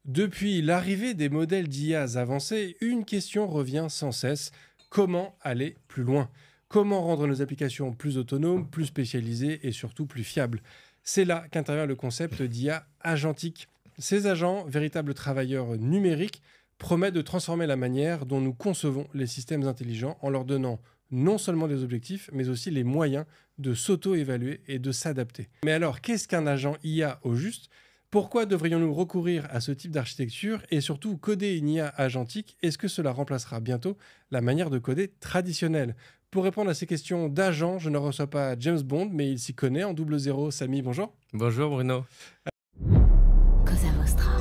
Depuis l'arrivée des modèles d'IA avancés, une question revient sans cesse. Comment aller plus loin? Comment rendre nos applications plus autonomes, plus spécialisées et surtout plus fiables? C'est là qu'intervient le concept d'IA agentique. Ces agents, véritables travailleurs numériques, promettent de transformer la manière dont nous concevons les systèmes intelligents en leur donnant non seulement des objectifs, mais aussi les moyens de s'auto-évaluer et de s'adapter. Mais alors, qu'est-ce qu'un agent IA au juste? Pourquoi devrions-nous recourir à ce type d'architecture et surtout coder une IA agentique? Est-ce que cela remplacera bientôt la manière de coder traditionnelle? Pour répondre à ces questions d'agent, je ne reçois pas James Bond, mais il s'y connaît en 00. Samy, bonjour. Bonjour Bruno. Cosa Vostra.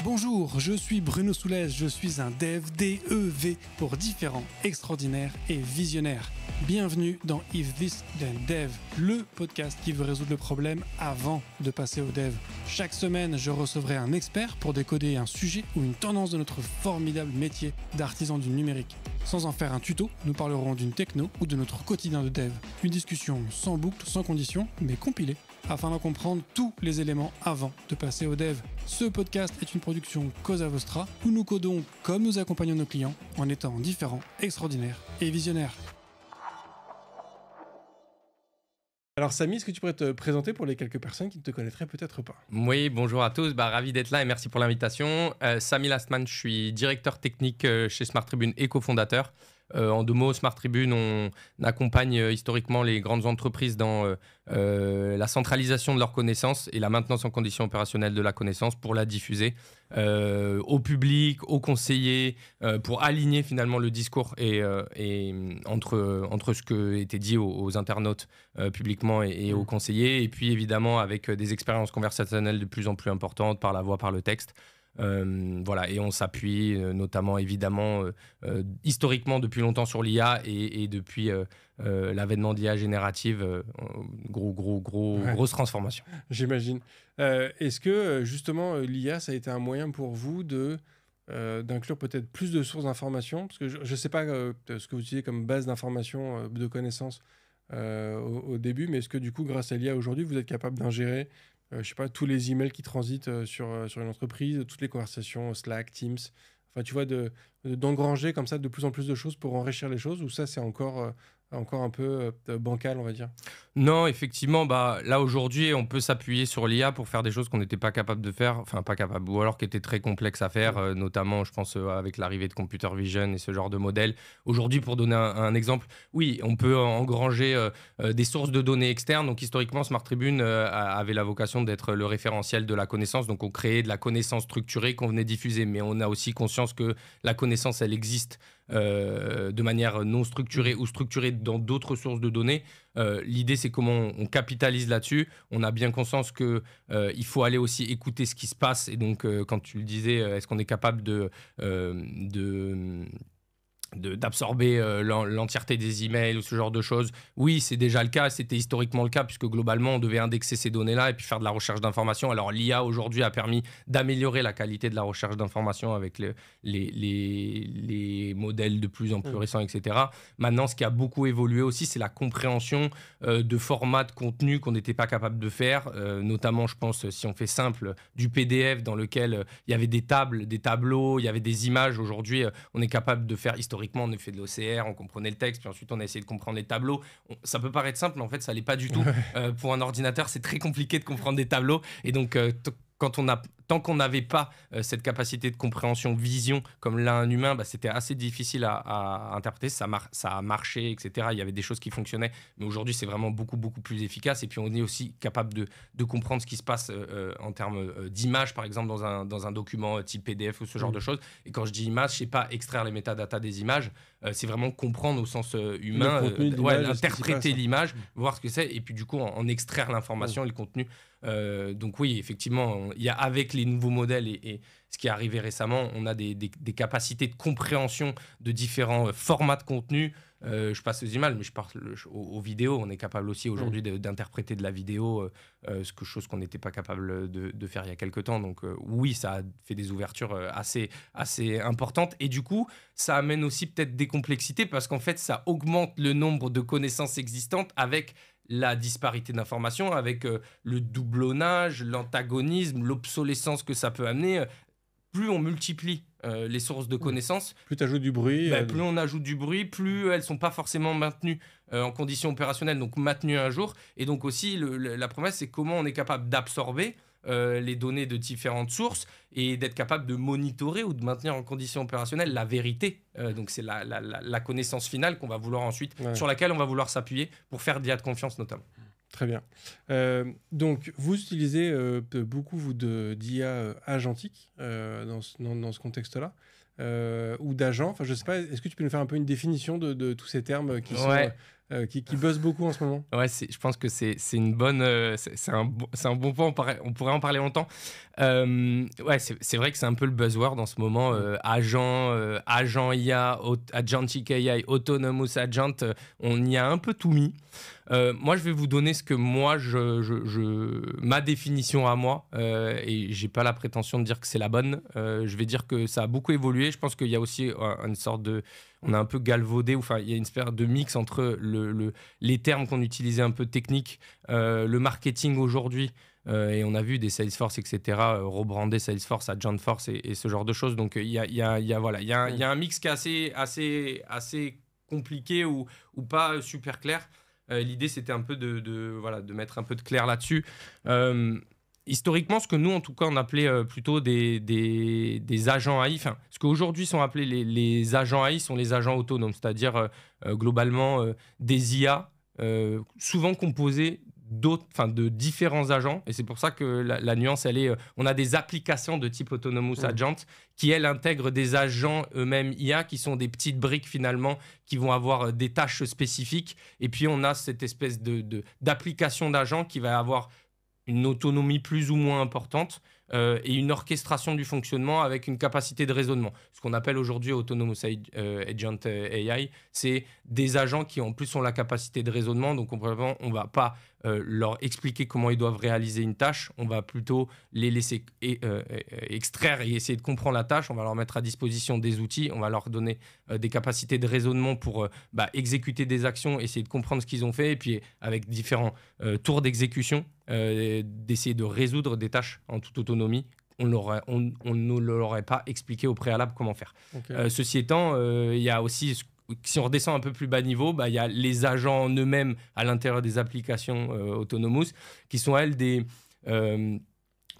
Bonjour, je suis Bruno Soulès, je suis un dev, D-E-V, pour différents, extraordinaires et visionnaires. Bienvenue dans If This Then Dev, le podcast qui veut résoudre le problème avant de passer au dev. Chaque semaine, je recevrai un expert pour décoder un sujet ou une tendance de notre formidable métier d'artisan du numérique. Sans en faire un tuto, nous parlerons d'une techno ou de notre quotidien de dev. Une discussion sans boucle, sans condition, mais compilée, afin d'en comprendre tous les éléments avant de passer au dev. Ce podcast est une production Cosa Vostra, où nous codons comme nous accompagnons nos clients, en étant différents, extraordinaires et visionnaires. Alors Samy, est-ce que tu pourrais te présenter pour les quelques personnes qui ne te connaîtraient peut-être pas? Oui, bonjour à tous, ravi d'être là et merci pour l'invitation. Samy Lastman, je suis directeur technique chez Smart Tribune et cofondateur. En deux mots, Smart Tribune, on accompagne historiquement les grandes entreprises dans la centralisation de leurs connaissances et la maintenance en conditions opérationnelles de la connaissance pour la diffuser au public, aux conseillers, pour aligner finalement le discours et entre ce qui était dit aux internautes publiquement et aux conseillers, et puis évidemment avec des expériences conversationnelles de plus en plus importantes par la voix, par le texte. Voilà, et on s'appuie notamment évidemment historiquement depuis longtemps sur l'IA et depuis l'avènement d'IA générative, grosse transformation. J'imagine. Est-ce que justement l'IA, ça a été un moyen pour vous d'inclure peut-être plus de sources d'informations? Parce que je ne sais pas ce que vous utilisez comme base d'informations, de connaissances au début, mais est-ce que du coup, grâce à l'IA aujourd'hui, vous êtes capable d'ingérer je sais pas, tous les emails qui transitent sur une entreprise, toutes les conversations Slack, Teams, enfin tu vois, d'engranger comme ça de plus en plus de choses pour enrichir les choses, ou ça c'est encore un peu bancal, on va dire? Non, effectivement, là aujourd'hui, on peut s'appuyer sur l'IA pour faire des choses qu'on n'était pas capable de faire, enfin pas capable, ou alors qui étaient très complexes à faire, notamment, je pense, avec l'arrivée de computer vision et ce genre de modèle. Aujourd'hui, pour donner un exemple, oui, on peut engranger des sources de données externes. Donc historiquement, Smart Tribune avait la vocation d'être le référentiel de la connaissance. Donc on créait de la connaissance structurée qu'on venait diffuser, mais on a aussi conscience que la connaissance, elle existe de manière non structurée ou structurée dans d'autres sources de données. L'idée, c'est comment on capitalise là-dessus. On a bien conscience qu'il faut aller aussi écouter ce qui se passe. Et donc, quand tu le disais, est-ce qu'on est capable d'absorber l'entièreté des emails ou ce genre de choses? Oui, c'est déjà le cas, c'était historiquement le cas, puisque globalement, on devait indexer ces données-là et puis faire de la recherche d'informations. Alors, l'IA, aujourd'hui, a permis d'améliorer la qualité de la recherche d'informations avec les modèles de plus en plus récents, etc. Maintenant, ce qui a beaucoup évolué aussi, c'est la compréhension de formats de contenu qu'on n'était pas capable de faire, notamment, je pense, si on fait simple, du PDF dans lequel il y avait des tables, des tableaux, il y avait des images. Aujourd'hui, on est capable de faire historiquement, on a fait de l'OCR, on comprenait le texte, puis ensuite on a essayé de comprendre les tableaux. Ça peut paraître simple, mais en fait, ça l'est pas du tout. Pour un ordinateur, c'est très compliqué de comprendre des tableaux. Et donc, tant qu'on n'avait pas cette capacité de compréhension, vision, comme l'a un humain, c'était assez difficile à interpréter. Ça a marché, etc. Il y avait des choses qui fonctionnaient. Mais aujourd'hui, c'est vraiment beaucoup, beaucoup plus efficace. Et puis, on est aussi capable de comprendre ce qui se passe en termes d'images, par exemple, dans un document type PDF ou ce genre de choses. Et quand je dis image, je ne sais pas extraire les métadatas des images. C'est vraiment comprendre au sens humain, interpréter l'image, voir ce que c'est. Et puis, du coup, en extraire l'information et le contenu Donc oui, effectivement, avec les nouveaux modèles et ce qui est arrivé récemment, on a des capacités de compréhension de différents formats de contenu. Je passe aux images, mais je parle aux vidéos. On est capable aussi aujourd'hui d'interpréter de la vidéo, chose qu'on n'était pas capable de faire il y a quelques temps. Donc oui, ça a fait des ouvertures assez importantes. Et du coup, ça amène aussi peut-être des complexités parce qu'en fait, ça augmente le nombre de connaissances existantes avec la disparité d'informations, avec le doublonnage, l'antagonisme, l'obsolescence que ça peut amener. Plus on multiplie les sources de connaissances, plus tu ajoutes du bruit, plus on ajoute du bruit, plus elles ne sont pas forcément maintenues en conditions opérationnelles, donc maintenues un jour. Et donc aussi, la promesse, c'est comment on est capable d'absorber les données de différentes sources et d'être capable de monitorer ou de maintenir en conditions opérationnelles la vérité. Donc c'est la connaissance finale qu'on va vouloir ensuite, sur laquelle on va vouloir s'appuyer pour faire d'IA de confiance notamment. Très bien. Donc, vous utilisez beaucoup d'IA agentique dans ce contexte-là, ou d'agent. Enfin, je ne sais pas, est-ce que tu peux nous faire un peu une définition de tous ces termes qui buzzent beaucoup en ce moment? Ouais, je pense que c'est une bonne, c'est un bon point. On pourrait en parler longtemps. C'est vrai que c'est un peu le buzzword en ce moment. Agent IA, agentic AI, autonomous agent. On y a un peu tout mis. Moi, je vais vous donner ce que moi, ma définition à moi, et j'ai pas la prétention de dire que c'est la bonne. Je vais dire que ça a beaucoup évolué. Je pense qu'il y a aussi une sorte de, on a un peu galvaudé, enfin, il y a une espèce de mix entre les termes qu'on utilisait un peu techniques, le marketing aujourd'hui. Et on a vu des Salesforce, etc., rebrander Salesforce, Agentforce et ce genre de choses. Donc, il y a un mix qui est assez compliqué ou pas super clair. L'idée, c'était un peu de mettre un peu de clair là-dessus. Historiquement, ce que nous, en tout cas, on appelait plutôt des agents AI, enfin, ce qu'aujourd'hui sont appelés les agents AI sont les agents autonomes, c'est-à-dire globalement des IA souvent composés de différents agents. Et c'est pour ça que la nuance, elle est... on a des applications de type Autonomous Agent qui, elles, intègrent des agents eux-mêmes IA qui sont des petites briques, finalement, qui vont avoir des tâches spécifiques. Et puis, on a cette espèce d'application d'agents qui va avoir une autonomie plus ou moins importante et une orchestration du fonctionnement avec une capacité de raisonnement. Ce qu'on appelle aujourd'hui Autonomous Agent AI, c'est des agents qui en plus ont la capacité de raisonnement. Donc on ne va pas leur expliquer comment ils doivent réaliser une tâche, on va plutôt les laisser extraire et essayer de comprendre la tâche. On va leur mettre à disposition des outils, on va leur donner des capacités de raisonnement pour exécuter des actions, essayer de comprendre ce qu'ils ont fait, et puis avec différents tours d'exécution, d'essayer de résoudre des tâches en toute autonomie. On ne leur aurait pas expliqué au préalable comment faire. Okay. Ceci étant, il y a aussi, si on redescend un peu plus bas niveau, il y a les agents en eux-mêmes à l'intérieur des applications Autonomous qui sont, elles,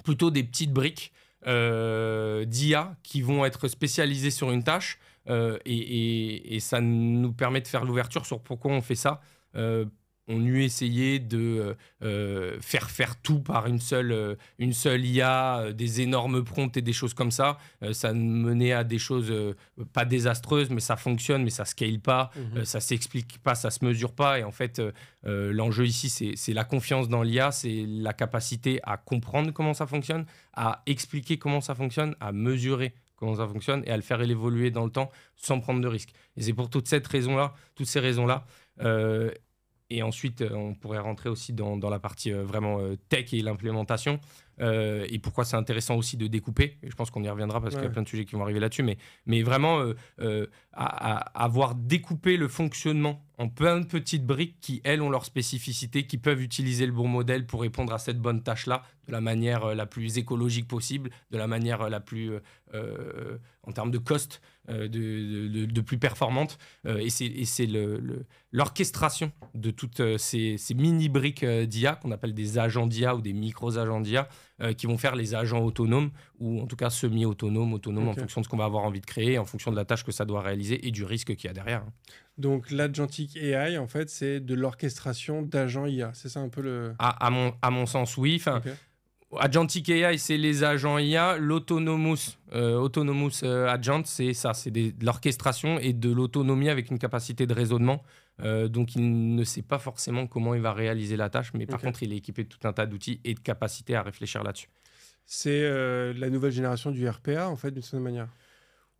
plutôt des petites briques d'IA qui vont être spécialisées sur une tâche et ça nous permet de faire l'ouverture sur pourquoi on fait ça. On eût essayé de faire tout par une seule IA, des énormes prompts et des choses comme ça. Ça menait à des choses pas désastreuses, mais ça fonctionne, mais ça ne scale pas, ça ne s'explique pas, ça ne se mesure pas. Et en fait, l'enjeu ici, c'est la confiance dans l'IA, c'est la capacité à comprendre comment ça fonctionne, à expliquer comment ça fonctionne, à mesurer comment ça fonctionne et à le faire évoluer dans le temps sans prendre de risques. Et c'est pour toutes ces raisons-là, et ensuite, on pourrait rentrer aussi dans la partie vraiment tech et l'implémentation. Et pourquoi c'est intéressant aussi de découper. Et je pense qu'on y reviendra parce qu'il y a plein de sujets qui vont arriver là-dessus. Mais vraiment, avoir découpé le fonctionnement en plein de petites briques qui, elles, ont leur spécificité, qui peuvent utiliser le bon modèle pour répondre à cette bonne tâche-là de la manière la plus écologique possible, de la manière la plus, en termes de cost, de plus performante. Et c'est l'orchestration de toutes ces mini-briques d'IA qu'on appelle des agents d'IA ou des micro-agents d'IA qui vont faire les agents autonomes ou en tout cas semi-autonomes, okay, en fonction de ce qu'on va avoir envie de créer, en fonction de la tâche que ça doit réaliser et du risque qu'il y a derrière. Donc l'agentic AI, en fait, c'est de l'orchestration d'agents IA. C'est ça un peu le... À mon sens, oui. Okay. Agentic AI, c'est les agents IA. L'autonomous agent, c'est ça. C'est de l'orchestration et de l'autonomie avec une capacité de raisonnement donc il ne sait pas forcément comment il va réaliser la tâche, mais par Ok. contre, il est équipé de tout un tas d'outils et de capacités à réfléchir là-dessus. C'est la nouvelle génération du RPA, en fait, d'une certaine manière.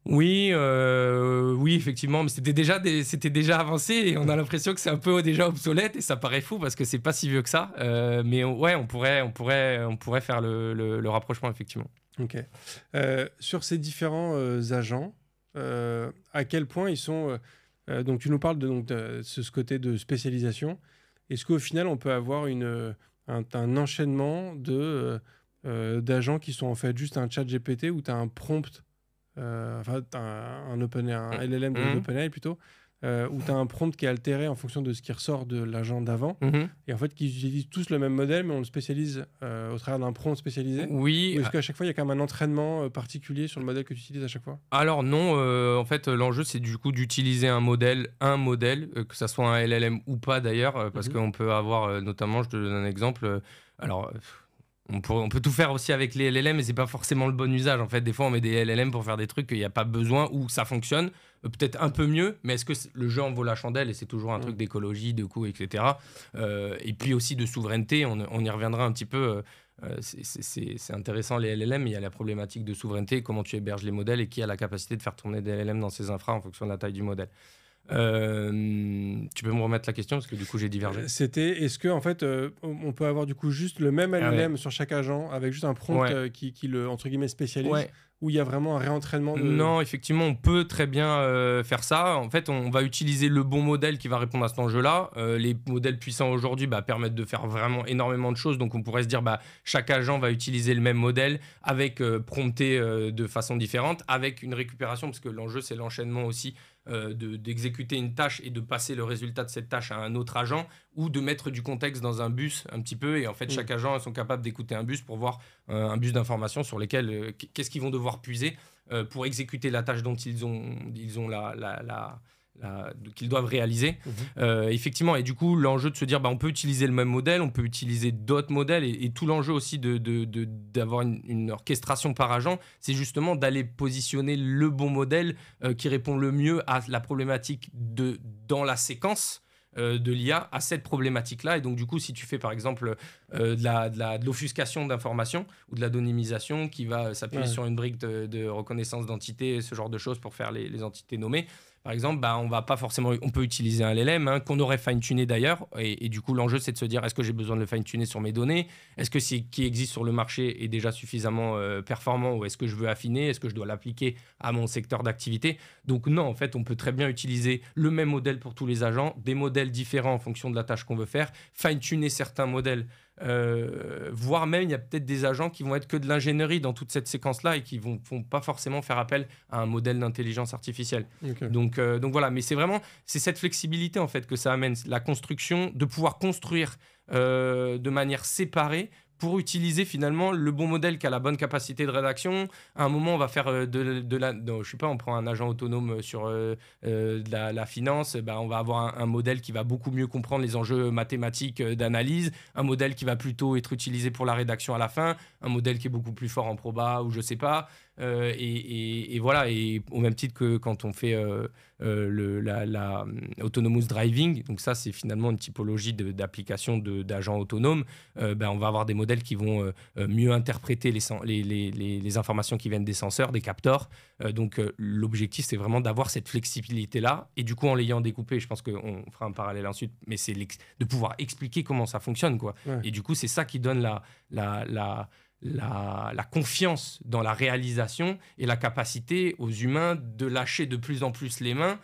Oui, oui, effectivement, mais c'était déjà avancé et on a l'impression que c'est un peu déjà obsolète et ça paraît fou parce que c'est pas si vieux que ça. Mais ouais, on pourrait faire le rapprochement, effectivement. Ok. Sur ces différents agents, à quel point ils sont... donc, tu nous parles de ce côté de spécialisation. Est-ce qu'au final, on peut avoir un enchaînement d'agents qui sont en fait juste un chat GPT où tu as un prompt, enfin, tu as un LLM Mhm. d'OpenAI plutôt, où tu as un prompt qui est altéré en fonction de ce qui ressort de l'agent d'avant, Mhm. et en fait, qui utilisent tous le même modèle, mais on le spécialise au travers d'un prompt spécialisé. Oui, Ou est-ce qu'à chaque fois, il y a quand même un entraînement particulier sur le modèle que tu utilises à chaque fois? alors non, en fait, l'enjeu, c'est du coup d'utiliser un modèle, que ça soit un LLM ou pas d'ailleurs, parce Mhm. qu'on peut avoir, notamment, je te donne un exemple, alors, on peut tout faire aussi avec les LLM, mais c'est pas forcément le bon usage. En fait, des fois, on met des LLM pour faire des trucs qu'il n'y a pas besoin ou ça fonctionne, peut-être un peu mieux, mais est-ce que le jeu en vaut la chandelle? Et c'est toujours un truc d'écologie, de coût, etc. Et puis aussi de souveraineté, on y reviendra un petit peu. C'est intéressant les LLM, mais il y a la problématique de souveraineté, comment tu héberges les modèles et qui a la capacité de faire tourner des LLM dans ses infras en fonction de la taille du modèle. Tu peux me remettre la question parce que du coup j'ai divergé. C'était, est-ce que en fait, on peut avoir du coup juste le même Ah LLM sur chaque agent avec juste un prompt Ouais. qui le entre guillemets spécialise, Ouais. où il y a vraiment un réentraînement de... Non, effectivement, on peut très bien faire ça. En fait, on va utiliser le bon modèle qui va répondre à cet enjeu-là. Les modèles puissants aujourd'hui permettent de faire vraiment énormément de choses. Donc, on pourrait se dire, chaque agent va utiliser le même modèle avec prompté de façon différente, avec une récupération, parce que l'enjeu, c'est l'enchaînement aussi d'exécuter une tâche et de passer le résultat de cette tâche à un autre agent ou de mettre du contexte dans un bus un petit peu. Et en fait, chaque agent sont capables d'écouter un bus pour voir un bus d'informations sur lesquels qu'est-ce qu'ils vont devoir puiser pour exécuter la tâche dont ils ont qu'ils doivent réaliser. Effectivement, et du coup, l'enjeu de se dire, on peut utiliser le même modèle, on peut utiliser d'autres modèles, et tout l'enjeu aussi d'avoir une orchestration par agent, c'est justement d'aller positionner le bon modèle qui répond le mieux à la problématique dans la séquence de l'IA à cette problématique-là. Et donc, du coup, si tu fais, par exemple, de l'offuscation d'informations ou de l'anonymisation qui va s'appuyer sur une brique de reconnaissance d'entité, ce genre de choses pour faire les entités nommées, par exemple, on peut utiliser un LLM qu'on aurait fine-tuné d'ailleurs. Et du coup, l'enjeu, c'est de se dire, est-ce que j'ai besoin de le fine-tuner sur mes données? Est-ce que ce qui existe sur le marché est déjà suffisamment performant, ou est-ce que je veux affiner? Est-ce que je dois l'appliquer à mon secteur d'activité? Donc non, en fait, on peut très bien utiliser le même modèle pour tous les agents, des modèles différents en fonction de la tâche qu'on veut faire, fine-tuner certains modèles, voire même il y a peut-être des agents qui vont être que de l'ingénierie dans toute cette séquence-là et qui vont pas forcément faire appel à un modèle d'intelligence artificielle. Ok. Donc voilà, mais c'est cette flexibilité en fait que ça amène, la construction, de pouvoir construire de manière séparée pour utiliser finalement le bon modèle qui a la bonne capacité de rédaction. À un moment, on va faire je sais pas, on prend un agent autonome sur de la finance, on va avoir un modèle qui va beaucoup mieux comprendre les enjeux mathématiques d'analyse, un modèle qui va plutôt être utilisé pour la rédaction à la fin, un modèle qui est beaucoup plus fort en proba ou je sais pas. Et voilà, et au même titre que quand on fait autonomous driving, donc ça c'est finalement une typologie d'application d'agents autonomes, on va avoir des modèles qui vont mieux interpréter les informations qui viennent des senseurs, des capteurs. Donc l'objectif c'est vraiment d'avoir cette flexibilité là, et du coup en l'ayant découpé, je pense qu'on fera un parallèle ensuite, mais c'est de pouvoir expliquer comment ça fonctionne, quoi. Ouais. Et du coup c'est ça qui donne la confiance dans la réalisation et la capacité aux humains de lâcher de plus en plus les mains,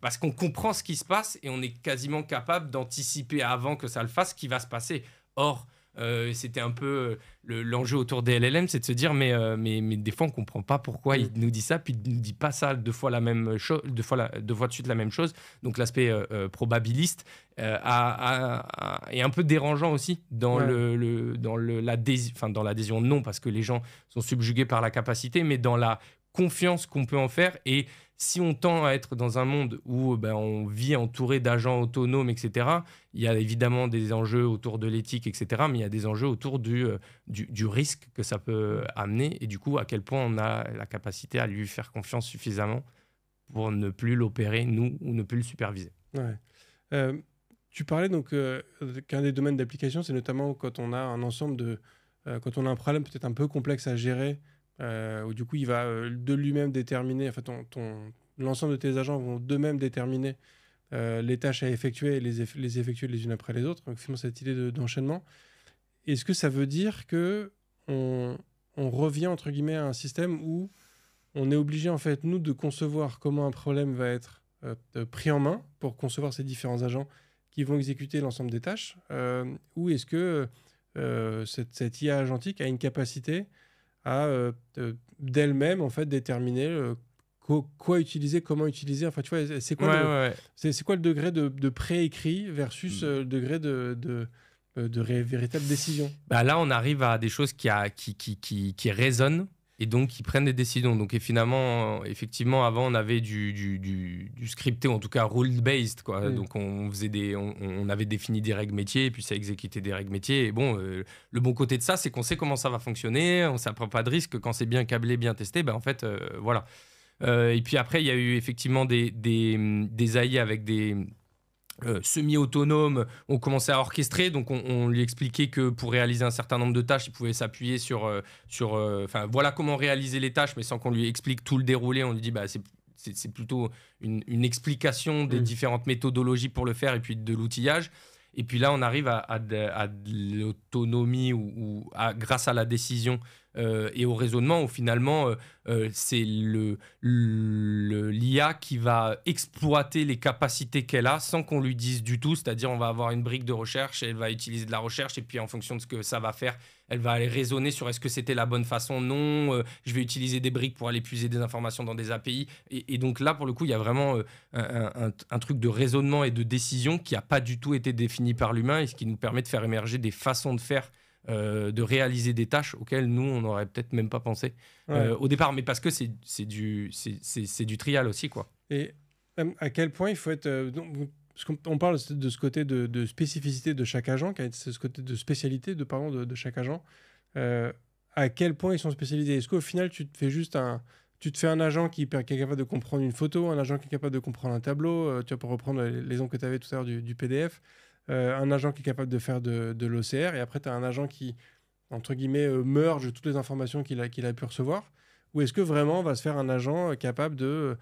parce qu'on comprend ce qui se passe et on est quasiment capable d'anticiper avant que ça le fasse ce qui va se passer. Or, c'était un peu l'enjeu autour des LLM, c'est de se dire mais des fois on comprend pas pourquoi il nous dit ça, puis il nous dit pas ça deux fois deux fois de suite la même chose. Donc l'aspect probabiliste est un peu dérangeant aussi dans dans l'adhésion, non parce que les gens sont subjugués par la capacité, mais dans la confiance qu'on peut en faire. Et si on tend à être dans un monde où on vit entouré d'agents autonomes, etc., il y a évidemment des enjeux autour de l'éthique, etc., mais il y a des enjeux autour du risque que ça peut amener, et du coup, à quel point on a la capacité à lui faire confiance suffisamment pour ne plus l'opérer, nous, ou ne plus le superviser. Ouais. Tu parlais donc qu'un des domaines d'application, c'est notamment quand on a un ensemble de... quand on a un problème peut-être un peu complexe à gérer, où du coup, il va de lui-même déterminer, enfin, l'ensemble de tes agents vont d'eux-mêmes déterminer les tâches à effectuer et les effectuer les unes après les autres. Donc, finalement, cette idée d'enchaînement. Est-ce que ça veut dire que on revient, entre guillemets, à un système où on est obligé, en fait, nous, de concevoir comment un problème va être pris en main pour concevoir ces différents agents qui vont exécuter l'ensemble des tâches, ou est-ce que cette IA agentique a une capacité à d'elle-même, en fait, déterminer quoi utiliser, comment utiliser. Enfin, tu vois, c'est quoi, c'est quoi le degré de préécrit versus le degré de véritable décision? Bah là, on arrive à des choses qui résonnent et donc qui prennent des décisions. Donc, et finalement, effectivement, avant, on avait du scripté, ou en tout cas rule-based, quoi. Donc, on avait défini des règles métiers et puis ça exécutait des règles métiers. Et bon, le bon côté de ça, c'est qu'on sait comment ça va fonctionner, on ne prend pas de risque. Quand c'est bien câblé, bien testé, en fait, voilà. Et puis après, il y a eu effectivement des AI avec des semi-autonomes. On commençait à orchestrer, donc on lui expliquait que pour réaliser un certain nombre de tâches, il pouvait s'appuyer sur voilà comment réaliser les tâches, mais sans qu'on lui explique tout le déroulé. On lui dit c'est plutôt une explication des différentes méthodologies pour le faire et puis de l'outillage. Et puis là, on arrive à de l'autonomie grâce à la décision et au raisonnement, où finalement, c'est l'IA qui va exploiter les capacités qu'elle a sans qu'on lui dise du tout. C'est-à-dire, on va avoir une brique de recherche, et elle va utiliser de la recherche, et puis en fonction de ce que ça va faire, elle va aller raisonner sur est-ce que c'était la bonne façon. Non, je vais utiliser des briques pour aller puiser des informations dans des API. Et donc là, pour le coup, il y a vraiment un truc de raisonnement et de décision qui n'a pas du tout été défini par l'humain, et ce qui nous permet de faire émerger des façons de faire, de réaliser des tâches auxquelles nous, on n'aurait peut-être même pas pensé au départ. Mais parce que c'est du trial aussi, quoi. Et à quel point il faut être... parce qu'on parle de ce côté de spécificité de chaque agent, ce côté de spécialité de chaque agent. À quel point ils sont spécialisés? Est-ce qu'au final, tu te fais un agent qui est capable de comprendre une photo, un agent qui est capable de comprendre un tableau, tu vas pour reprendre l'exemple que tu avais tout à l'heure du PDF, un agent qui est capable de faire de l'OCR, et après, tu as un agent qui, entre guillemets, merge toutes les informations qu'il a pu recevoir? Ou est-ce que vraiment on va se faire un agent capable de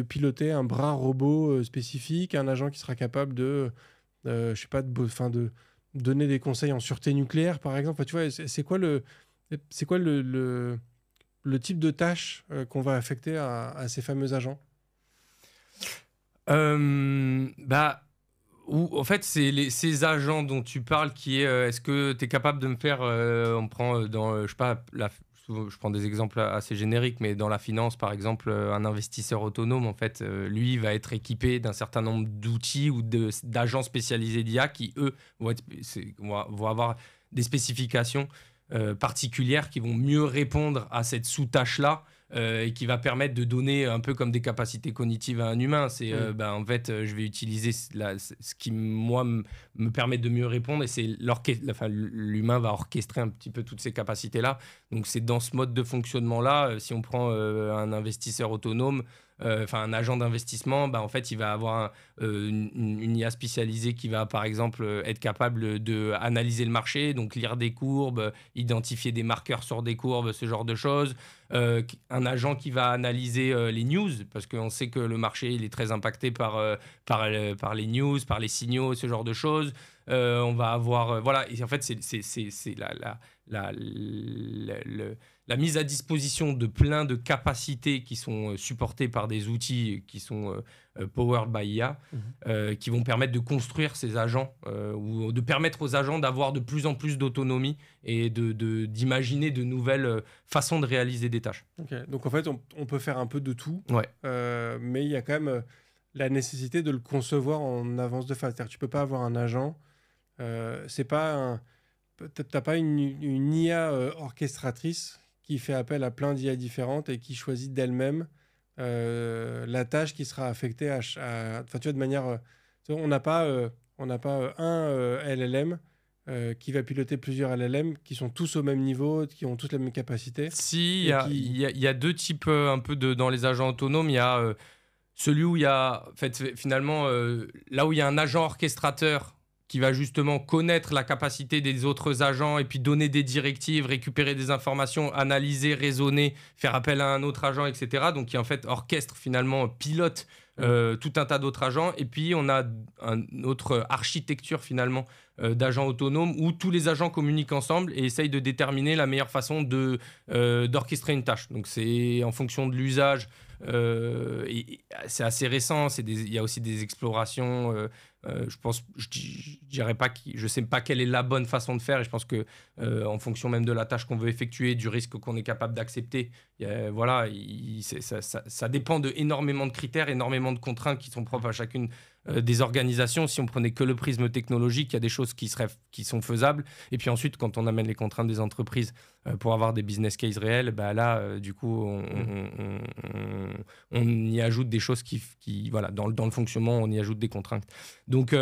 piloter un bras robot spécifique, un agent qui sera capable de donner des conseils en sûreté nucléaire, par exemple? Enfin, tu vois, c'est quoi le type de tâche qu'on va affecter à ces fameux agents? En fait, c'est ces agents dont tu parles qui est est-ce que tu es capable de me faire on prend dans je sais pas je prends des exemples assez génériques, mais dans la finance, par exemple, un investisseur autonome, en fait, lui, va être équipé d'un certain nombre d'outils ou d'agents spécialisés d'IA qui, eux, vont avoir des spécifications particulières qui vont mieux répondre à cette sous-tâche-là, et qui va permettre de donner un peu comme des capacités cognitives à un humain. C'est en fait, je vais utiliser ce qui, moi, me permet de mieux répondre, et c'est l'humain va orchestrer un petit peu toutes ces capacités-là. Donc, c'est dans ce mode de fonctionnement-là, si on prend un investisseur autonome, un agent d'investissement, en fait, il va avoir une IA spécialisée qui va, par exemple, être capable d'analyser le marché, donc lire des courbes, identifier des marqueurs sur des courbes, ce genre de choses. Un agent qui va analyser les news, parce qu'on sait que le marché il est très impacté par les news, par les signaux, ce genre de choses. On va avoir... voilà, et en fait, c'est la mise à disposition de plein de capacités qui sont supportées par des outils qui sont powered by IA, qui vont permettre de construire ces agents, ou de permettre aux agents d'avoir de plus en plus d'autonomie et d'imaginer de nouvelles façons de réaliser des tâches. Okay. Donc en fait, on peut faire un peu de tout, ouais. Mais il y a quand même la nécessité de le concevoir en avance de phase. C'est-à-dire que tu peux pas avoir un agent, c'est pas t'as pas une IA orchestratrice qui fait appel à plein d'IA différentes et qui choisit d'elle-même la tâche qui sera affectée enfin, tu vois, de manière... on n'a pas un LLM qui va piloter plusieurs LLM qui sont tous au même niveau, qui ont tous la même capacité. Si, il y a deux types un peu dans les agents autonomes. Il y a celui où il y a, en fait, finalement, là où il y a un agent orchestrateur qui va justement connaître la capacité des autres agents et puis donner des directives, récupérer des informations, analyser, raisonner, faire appel à un autre agent, etc. Donc, qui en fait orchestre, finalement, pilote tout un tas d'autres agents. Et puis, on a une autre architecture, finalement, d'agents autonomes où tous les agents communiquent ensemble et essayent de déterminer la meilleure façon d'orchestrer une tâche. Donc, c'est en fonction de l'usage. Et c'est assez récent. Il y a aussi des explorations. Je sais pas quelle est la bonne façon de faire. Et je pense que en fonction même de la tâche qu'on veut effectuer, du risque qu'on est capable d'accepter, ça dépend de énormément de critères, énormément de contraintes qui sont propres à chacune des organisations. Si on prenait que le prisme technologique, il y a des choses qui sont faisables. Et puis ensuite, quand on amène les contraintes des entreprises pour avoir des business cases réels, du coup, on y ajoute des choses qui voilà, dans le fonctionnement, on y ajoute des contraintes. Donc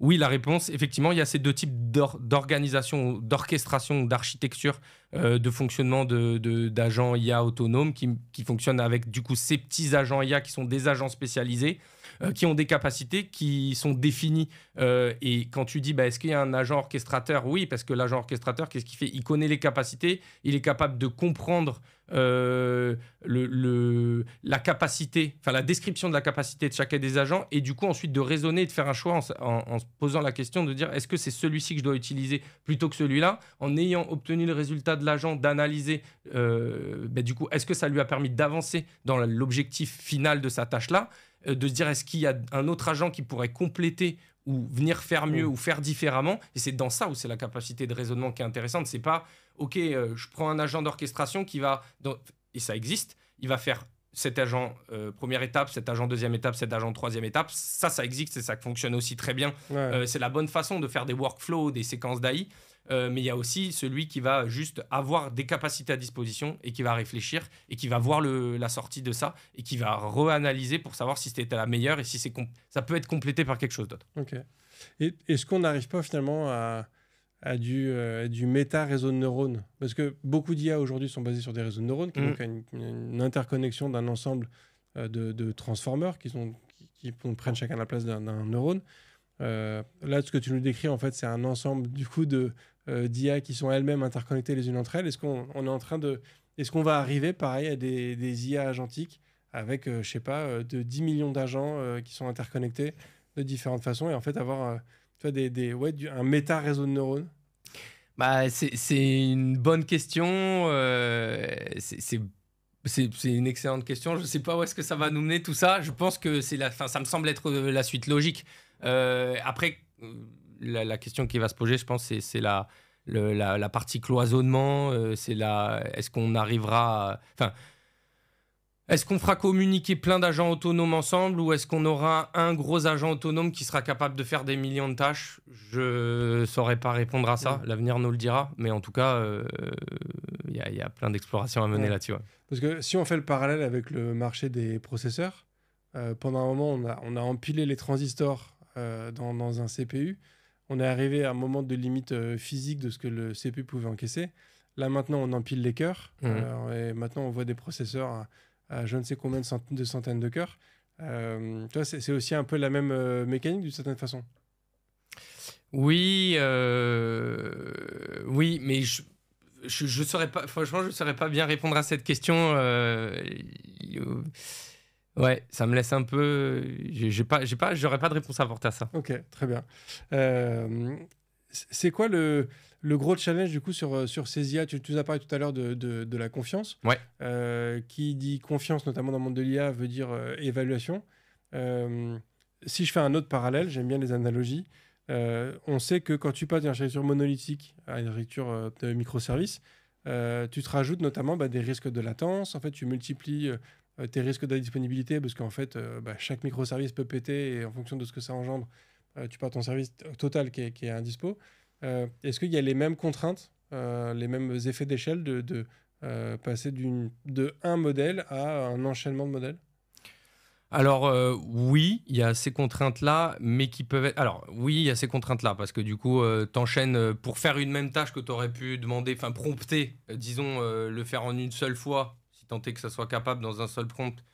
oui, la réponse, effectivement, il y a ces deux types d'organisation, d'orchestration, d'architecture, de fonctionnement d'agents IA autonomes qui fonctionnent avec du coup ces petits agents IA qui sont des agents spécialisés, qui ont des capacités qui sont définies. Et quand tu dis, est-ce qu'il y a un agent orchestrateur ? Oui, parce que l'agent orchestrateur, qu'est-ce qu'il fait ? Il connaît les capacités, il est capable de comprendre la capacité, enfin la description de la capacité de chacun des agents et du coup ensuite de raisonner et de faire un choix en se posant la question de dire est-ce que c'est celui-ci que je dois utiliser plutôt que celui-là, en ayant obtenu le résultat de l'agent, d'analyser du coup est-ce que ça lui a permis d'avancer dans l'objectif final de sa tâche-là, de se dire est-ce qu'il y a un autre agent qui pourrait compléter ou venir faire mieux ou faire différemment. Et c'est dans ça où c'est la capacité de raisonnement qui est intéressante. C'est pas, OK, je prends un agent d'orchestration qui va, et ça existe, il va faire cet agent première étape, cet agent deuxième étape, cet agent troisième étape. Ça existe et ça fonctionne aussi très bien. Ouais. C'est la bonne façon de faire des workflows, des séquences d'AI. Mais il y a aussi celui qui va juste avoir des capacités à disposition et qui va réfléchir et qui va voir la sortie de ça et qui va reanalyser pour savoir si c'était la meilleure et si ça peut être complété par quelque chose d'autre. Ok. Et est-ce qu'on n'arrive pas finalement à du méta-réseau de neurones ? Parce que beaucoup d'IA aujourd'hui sont basés sur des réseaux de neurones qui ont une interconnexion d'un ensemble de transformers qui prennent chacun la place d'un neurone. Là, ce que tu nous décris, en fait, c'est un ensemble du coup d'IA qui sont elles-mêmes interconnectées les unes entre elles. Est-ce qu'on va arriver, pareil, à des IA agentiques avec, je sais pas, de 10 millions d'agents qui sont interconnectés de différentes façons et en fait avoir un méta-réseau de neurones ? C'est une bonne question. C'est une excellente question. Je ne sais pas où est-ce que ça va nous mener tout ça. Je pense que ça me semble être la suite logique. Après, la question qui va se poser, je pense, c'est la partie cloisonnement. Est-ce qu'on arrivera est-ce qu'on fera communiquer plein d'agents autonomes ensemble ou est-ce qu'on aura un gros agent autonome qui sera capable de faire des millions de tâches ? Je ne saurais pas répondre à ça. L'avenir nous le dira. Mais en tout cas, il y a plein d'explorations à mener là-dessus. Ouais. Parce que si on fait le parallèle avec le marché des processeurs, pendant un moment, on a empilé les transistors dans un CPU. On est arrivé à un moment de limite physique de ce que le CPU pouvait encaisser. Là, maintenant, on empile les cœurs. Et maintenant, on voit des processeurs à je ne sais combien de centaines de cœurs. Tu vois, c'est aussi un peu la même mécanique d'une certaine façon. Oui, mais je saurais pas. Franchement, je saurais pas bien répondre à cette question. Ouais, ça me laisse un peu. J'aurais pas de réponse à apporter à ça. Ok, très bien. C'est quoi le gros challenge du coup sur ces IA ? Tu nous as parlé tout à l'heure de la confiance. Ouais. Qui dit confiance, notamment dans le monde de l'IA, veut dire évaluation. Si je fais un autre parallèle, j'aime bien les analogies. On sait que quand tu passes d'une architecture monolithique à une architecture de microservices, tu te rajoutes notamment des risques de latence. En fait, tu multiplies tes risques d'indisponibilité parce qu'en fait, chaque microservice peut péter et en fonction de ce que ça engendre, tu pars ton service total qui est indispo. Est-ce qu'il y a les mêmes contraintes, les mêmes effets d'échelle de passer d'un modèle à un enchaînement de modèles ? Alors oui, il y a ces contraintes-là, mais qui peuvent être... Alors oui, il y a ces contraintes-là, parce que du coup, t'enchaînes pour faire une même tâche que tu aurais pu demander, enfin prompter, disons, le faire en une seule fois, si tant est que ça soit capable dans un seul prompt.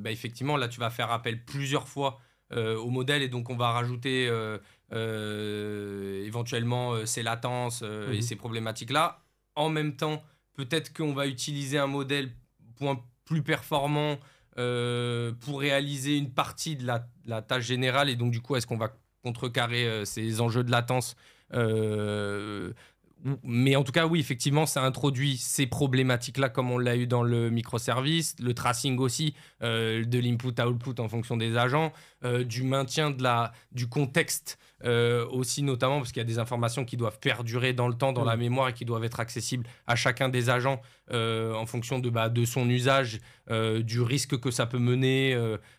Effectivement, là, tu vas faire appel plusieurs fois au modèle, et donc on va rajouter éventuellement ces latences et ces problématiques-là. En même temps, peut-être qu'on va utiliser un modèle plus performant pour réaliser une partie de la tâche générale, et donc du coup est-ce qu'on va contrecarrer ces enjeux de latence mais en tout cas oui, effectivement ça introduit ces problématiques là comme on l'a eu dans le microservice, le tracing aussi de l'input-output en fonction des agents, du maintien du contexte aussi, notamment parce qu'il y a des informations qui doivent perdurer dans le temps, dans la mémoire, et qui doivent être accessibles à chacun des agents en fonction de son usage, du risque que ça peut mener,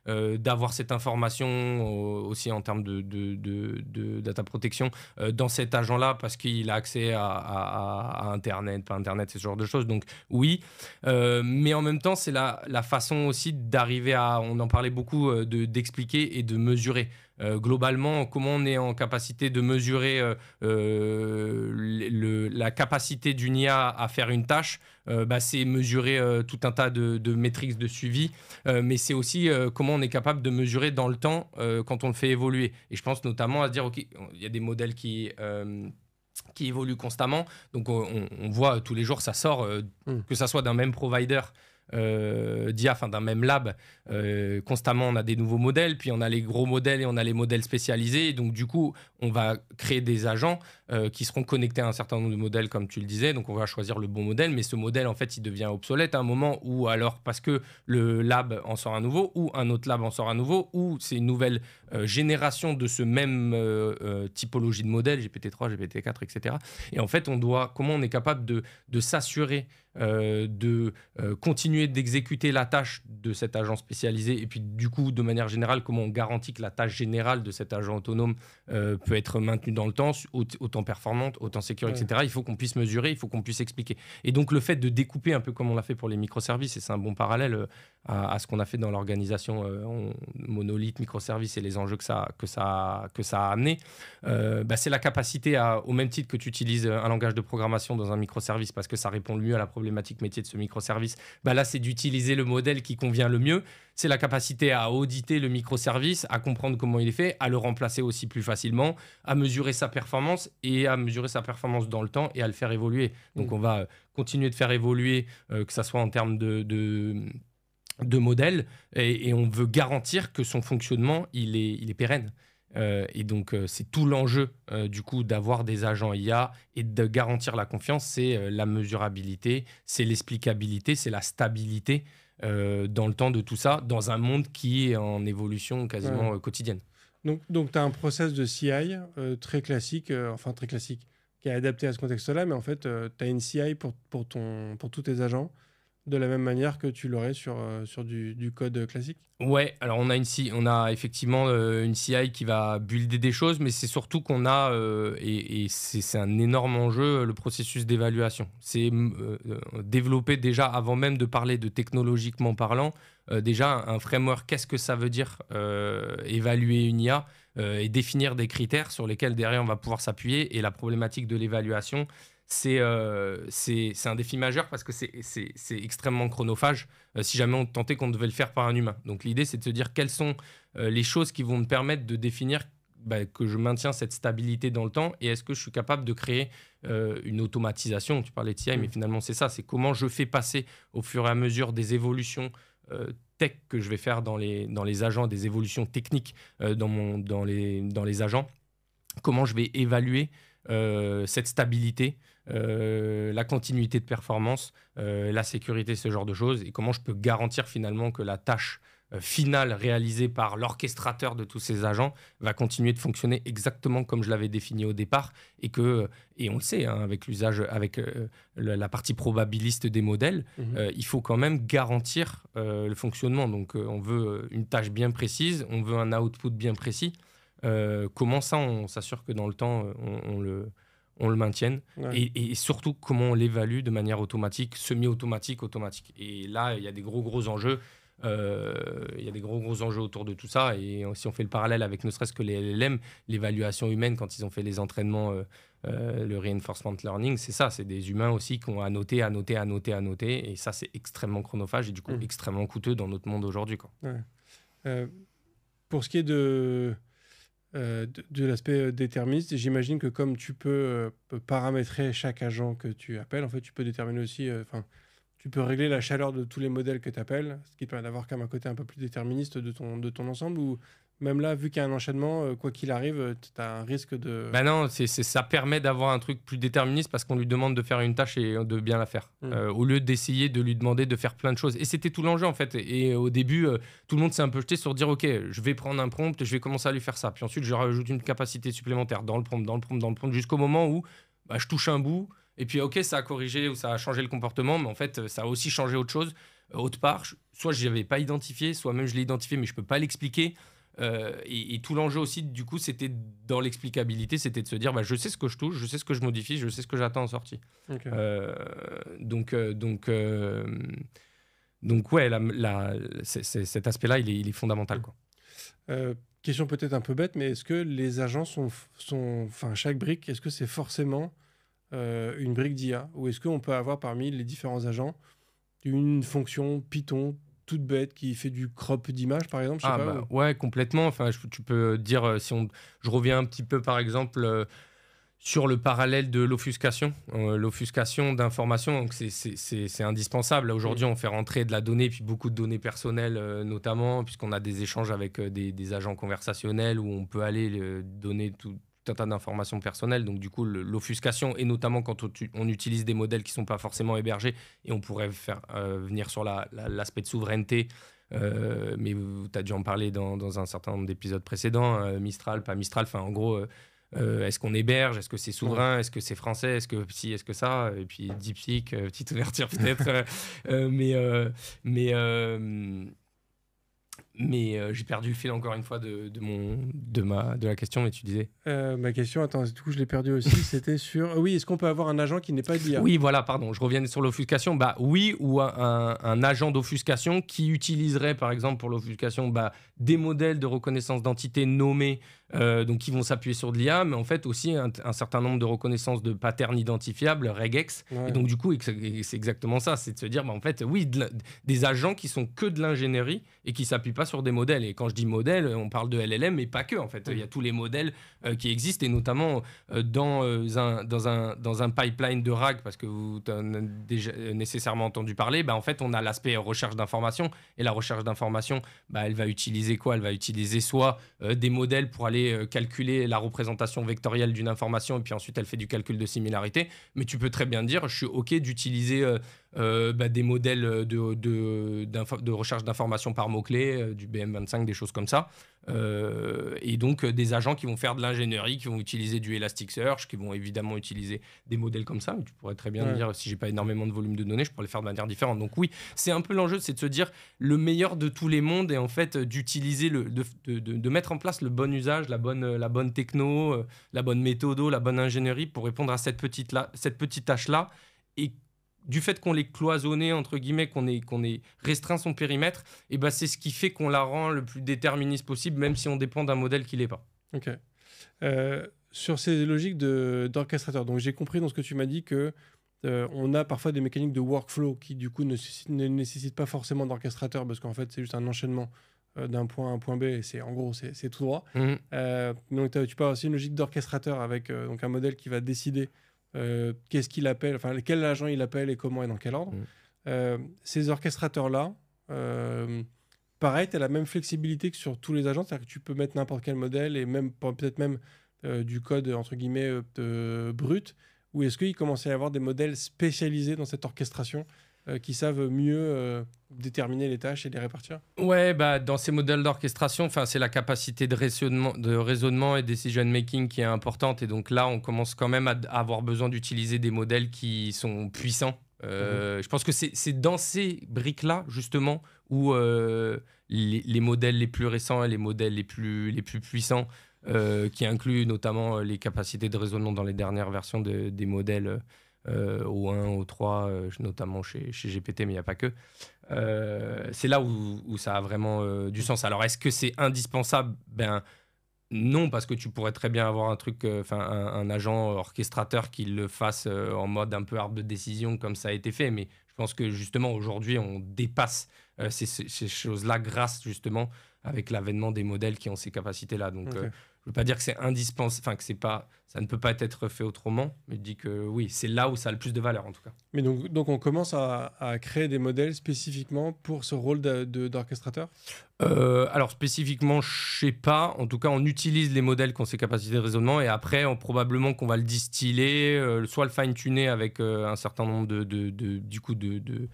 d'avoir cette information aussi en termes de data protection dans cet agent-là, parce qu'il a accès à Internet, pas Internet, ce genre de choses. Donc oui, mais en même temps, c'est la façon aussi d'arriver à, on en parlait beaucoup, d'expliquer et de mesurer. Globalement, comment on est en capacité de mesurer la capacité d'une IA à faire une tâche, c'est mesurer tout un tas de métriques de suivi, mais c'est aussi comment on est capable de mesurer dans le temps quand on le fait évoluer. Et je pense notamment à se dire, OK, il y a des modèles qui évoluent constamment, donc on voit tous les jours, ça sort, que ça soit d'un même provider, d'IA, enfin d'un même lab, constamment on a des nouveaux modèles, puis on a les gros modèles et on a les modèles spécialisés, et donc du coup on va créer des agents qui seront connectés à un certain nombre de modèles comme tu le disais, donc on va choisir le bon modèle, mais ce modèle en fait il devient obsolète à un moment, ou alors parce que le lab en sort un nouveau, ou un autre lab en sort un nouveau, ou c'est une nouvelle génération de ce même typologie de modèle, GPT-3, GPT-4, etc. Et en fait comment on est capable de s'assurer de continuer d'exécuter la tâche de cet agent spécialisé, et puis du coup de manière générale comment on garantit que la tâche générale de cet agent autonome peut être maintenue dans le temps, autant performante, autant sécure, etc. Il faut qu'on puisse mesurer, il faut qu'on puisse expliquer. Et donc le fait de découper un peu comme on l'a fait pour les microservices, et c'est un bon parallèle à ce qu'on a fait dans l'organisation monolithe, microservices, et les enjeux que ça a amené, c'est la capacité au même titre que tu utilises un langage de programmation dans un microservice parce que ça répond le mieux à la problématique métier de ce microservice, là c'est d'utiliser le modèle qui convient le mieux. C'est la capacité à auditer le microservice, à comprendre comment il est fait, à le remplacer aussi plus facilement, à mesurer sa performance, et à mesurer sa performance dans le temps, et à le faire évoluer. Donc on va continuer de faire évoluer, que ça soit en termes de modèle, et on veut garantir que son fonctionnement il est pérenne. Et donc c'est tout l'enjeu du coup d'avoir des agents IA et de garantir la confiance, c'est la mesurabilité, c'est l'explicabilité, c'est la stabilité dans le temps de tout ça, dans un monde qui est en évolution quasiment quotidienne. Donc tu as un process de CI très classique, qui est adapté à ce contexte-là, mais en fait tu as une CI pour tous tes agents, de la même manière que tu l'aurais sur du code classique. Ouais, alors on a effectivement une CI qui va builder des choses, mais c'est surtout qu'on a, et c'est un énorme enjeu, le processus d'évaluation. C'est développer déjà, avant même de parler de technologiquement parlant, déjà un framework, qu'est-ce que ça veut dire évaluer une IA, et définir des critères sur lesquels derrière on va pouvoir s'appuyer. Et la problématique de l'évaluation, c'est un défi majeur parce que c'est extrêmement chronophage si jamais on tentait qu'on devait le faire par un humain. Donc l'idée, c'est de se dire quelles sont les choses qui vont me permettre de définir que je maintiens cette stabilité dans le temps, et est-ce que je suis capable de créer une automatisation. Tu parlais de CI, mais finalement c'est ça, c'est comment je fais passer au fur et à mesure des évolutions tech que je vais faire dans les agents, des évolutions techniques dans les agents, comment je vais évaluer cette stabilité, la continuité de performance, la sécurité, ce genre de choses, et comment je peux garantir finalement que la tâche finale réalisée par l'orchestrateur de tous ces agents va continuer de fonctionner exactement comme je l'avais défini au départ, et on le sait, avec l'usage, avec la partie probabiliste des modèles, il faut quand même garantir le fonctionnement. Donc on veut une tâche bien précise, on veut un output bien précis. Comment ça, on s'assure que dans le temps, on le maintienne, et surtout comment on l'évalue de manière automatique, semi-automatique, automatique. Et là, il y a des gros enjeux. Il y a des gros enjeux autour de tout ça. Et si on fait le parallèle avec ne serait-ce que les LLM, l'évaluation humaine, quand ils ont fait les entraînements, le reinforcement learning, c'est ça. C'est des humains aussi qui ont à noter. Et ça, c'est extrêmement chronophage et du coup extrêmement coûteux dans notre monde aujourd'hui, quoi. Ouais. Pour ce qui est de l'aspect déterministe, j'imagine que comme tu peux paramétrer chaque agent que tu appelles, en fait, tu peux déterminer aussi, tu peux régler la chaleur de tous les modèles que tu appelles, ce qui te permet d'avoir quand même un côté un peu plus déterministe de ton ensemble, ou même là, vu qu'il y a un enchaînement, quoi qu'il arrive, tu as un risque de... Ben non, ça permet d'avoir un truc plus déterministe parce qu'on lui demande de faire une tâche et de bien la faire. Au lieu d'essayer de lui demander de faire plein de choses. Et c'était tout l'enjeu en fait. Et au début, tout le monde s'est un peu jeté sur dire ok, je vais prendre un prompt, je vais commencer à lui faire ça. Puis ensuite, je rajoute une capacité supplémentaire dans le prompt, jusqu'au moment où je touche un bout. Et puis ok, ça a corrigé ou ça a changé le comportement, mais en fait, ça a aussi changé autre chose. Autre part, soit je l'avais pas identifié, soit même je l'ai identifié, mais je peux pas l'expliquer. Et tout l'enjeu aussi, du coup, c'était dans l'explicabilité, c'était de se dire, je sais ce que je touche, je sais ce que je modifie, je sais ce que j'attends en sortie. Okay. Donc ouais, cet aspect-là, il est fondamental, quoi. Question peut-être un peu bête, mais est-ce que les agents enfin, chaque brique, est-ce que c'est forcément une brique d'IA, ou est-ce qu'on peut avoir parmi les différents agents une fonction Python toute bête qui fait du crop d'image, par exemple, je sais pas, Ouais, complètement. Enfin, tu peux dire, je reviens un petit peu, par exemple, sur le parallèle de l'offuscation. L'offuscation d'informations, donc c'est indispensable. Aujourd'hui, on fait rentrer de la donnée, puis beaucoup de données personnelles, notamment, puisqu'on a des échanges avec des agents conversationnels où on peut aller donner tout un tas d'informations personnelles. Donc, du coup, l'offuscation, et notamment quand on utilise des modèles qui ne sont pas forcément hébergés, et on pourrait faire venir sur l'aspect de souveraineté, mais tu as dû en parler dans un certain nombre d'épisodes précédents, Mistral, pas Mistral, enfin, en gros... est-ce qu'on héberge? Est-ce que c'est souverain? Est-ce que c'est français? Est-ce que si? Est-ce que ça? Et puis DeepSeek, petite ouverture peut-être. Mais j'ai perdu le fil encore une fois de la question, mais tu disais. Ma question, attends, du coup je l'ai perdu aussi, c'était sur... Oui, est-ce qu'on peut avoir un agent qui n'est pas de l'IA? Oui, voilà, pardon, je reviens sur l'offuscation. Oui, ou un agent d'offuscation qui utiliserait, par exemple, pour l'offuscation, des modèles de reconnaissance d'entité nommés, donc qui vont s'appuyer sur de l'IA, mais en fait aussi un certain nombre de reconnaissances de patterns identifiables, regex. Ouais. Et donc, du coup, c'est exactement ça, c'est de se dire, en fait, oui, des agents qui sont que de l'ingénierie et qui ne s'appuient pas sur des modèles. Et quand je dis modèles, on parle de LLM, mais pas que, en fait. Il y a tous les modèles qui existent, et notamment dans un pipeline de RAG, parce que vous en avez déjà nécessairement entendu parler, en fait, on a l'aspect recherche d'informations. Et la recherche d'informations, elle va utiliser quoi? Elle va utiliser soit des modèles pour aller calculer la représentation vectorielle d'une information, et puis ensuite, elle fait du calcul de similarité. Mais tu peux très bien dire, je suis OK d'utiliser des modèles de recherche d'informations par mots-clés, du BM25, des choses comme ça. Et donc, des agents qui vont faire de l'ingénierie, qui vont utiliser du Elasticsearch, qui vont évidemment utiliser des modèles comme ça. Mais tu pourrais très bien me dire, si j'ai pas énormément de volume de données, je pourrais le faire de manière différente. Donc oui, c'est un peu l'enjeu, c'est de se dire le meilleur de tous les mondes, et en fait d'utiliser, de mettre en place le bon usage, la bonne techno, la bonne méthodo, la bonne ingénierie pour répondre à cette petite tâche-là. Et du fait qu'on l'ait cloisonné, entre guillemets, qu'on ait restreint son périmètre, et c'est ce qui fait qu'on la rend le plus déterministe possible, même si on dépend d'un modèle qui l'est pas. Ok. Sur ces logiques d'orchestrateur, donc j'ai compris dans ce que tu m'as dit que on a parfois des mécaniques de workflow qui du coup ne nécessitent pas forcément d'orchestrateur, parce qu'en fait c'est juste un enchaînement d'un point à un point B, et c'est tout droit. Donc tu peux avoir aussi une logique d'orchestrateur avec donc un modèle qui va décider qu'est-ce qu'il appelle, enfin quel agent il appelle et comment et dans quel ordre. Ces orchestrateurs-là, pareil, tu as la même flexibilité que sur tous les agents, c'est-à-dire que tu peux mettre n'importe quel modèle, et même peut-être même du code entre guillemets brut, ou est-ce qu'il commence à y avoir des modèles spécialisés dans cette orchestration qui savent mieux déterminer les tâches et les répartir? Ouais, dans ces modèles d'orchestration, c'est la capacité de raisonnement et decision making qui est importante. Et donc là, on commence quand même à avoir besoin d'utiliser des modèles qui sont puissants. Je pense que c'est dans ces briques-là, justement, où les modèles les plus récents et les modèles les plus puissants, qui incluent notamment les capacités de raisonnement dans les dernières versions des modèles au 1, au 3, notamment chez GPT, mais il n'y a pas que. C'est là où ça a vraiment du sens. Alors, est-ce que c'est indispensable? Non, parce que tu pourrais très bien avoir un agent orchestrateur qui le fasse en mode un peu arbre de décision comme ça a été fait. Mais je pense que justement aujourd'hui on dépasse ces choses-là grâce justement avec l'avènement des modèles qui ont ces capacités-là. Donc je veux pas dire que c'est indispensable, ça ne peut pas être fait autrement, mais je dis que oui, c'est là où ça a le plus de valeur en tout cas. Mais donc on commence à créer des modèles spécifiquement pour ce rôle d'orchestrateur? Alors spécifiquement, je sais pas. En tout cas, on utilise les modèles qui ont ces capacités de raisonnement et après, probablement qu'on va le distiller, soit le fine-tuner avec un certain nombre de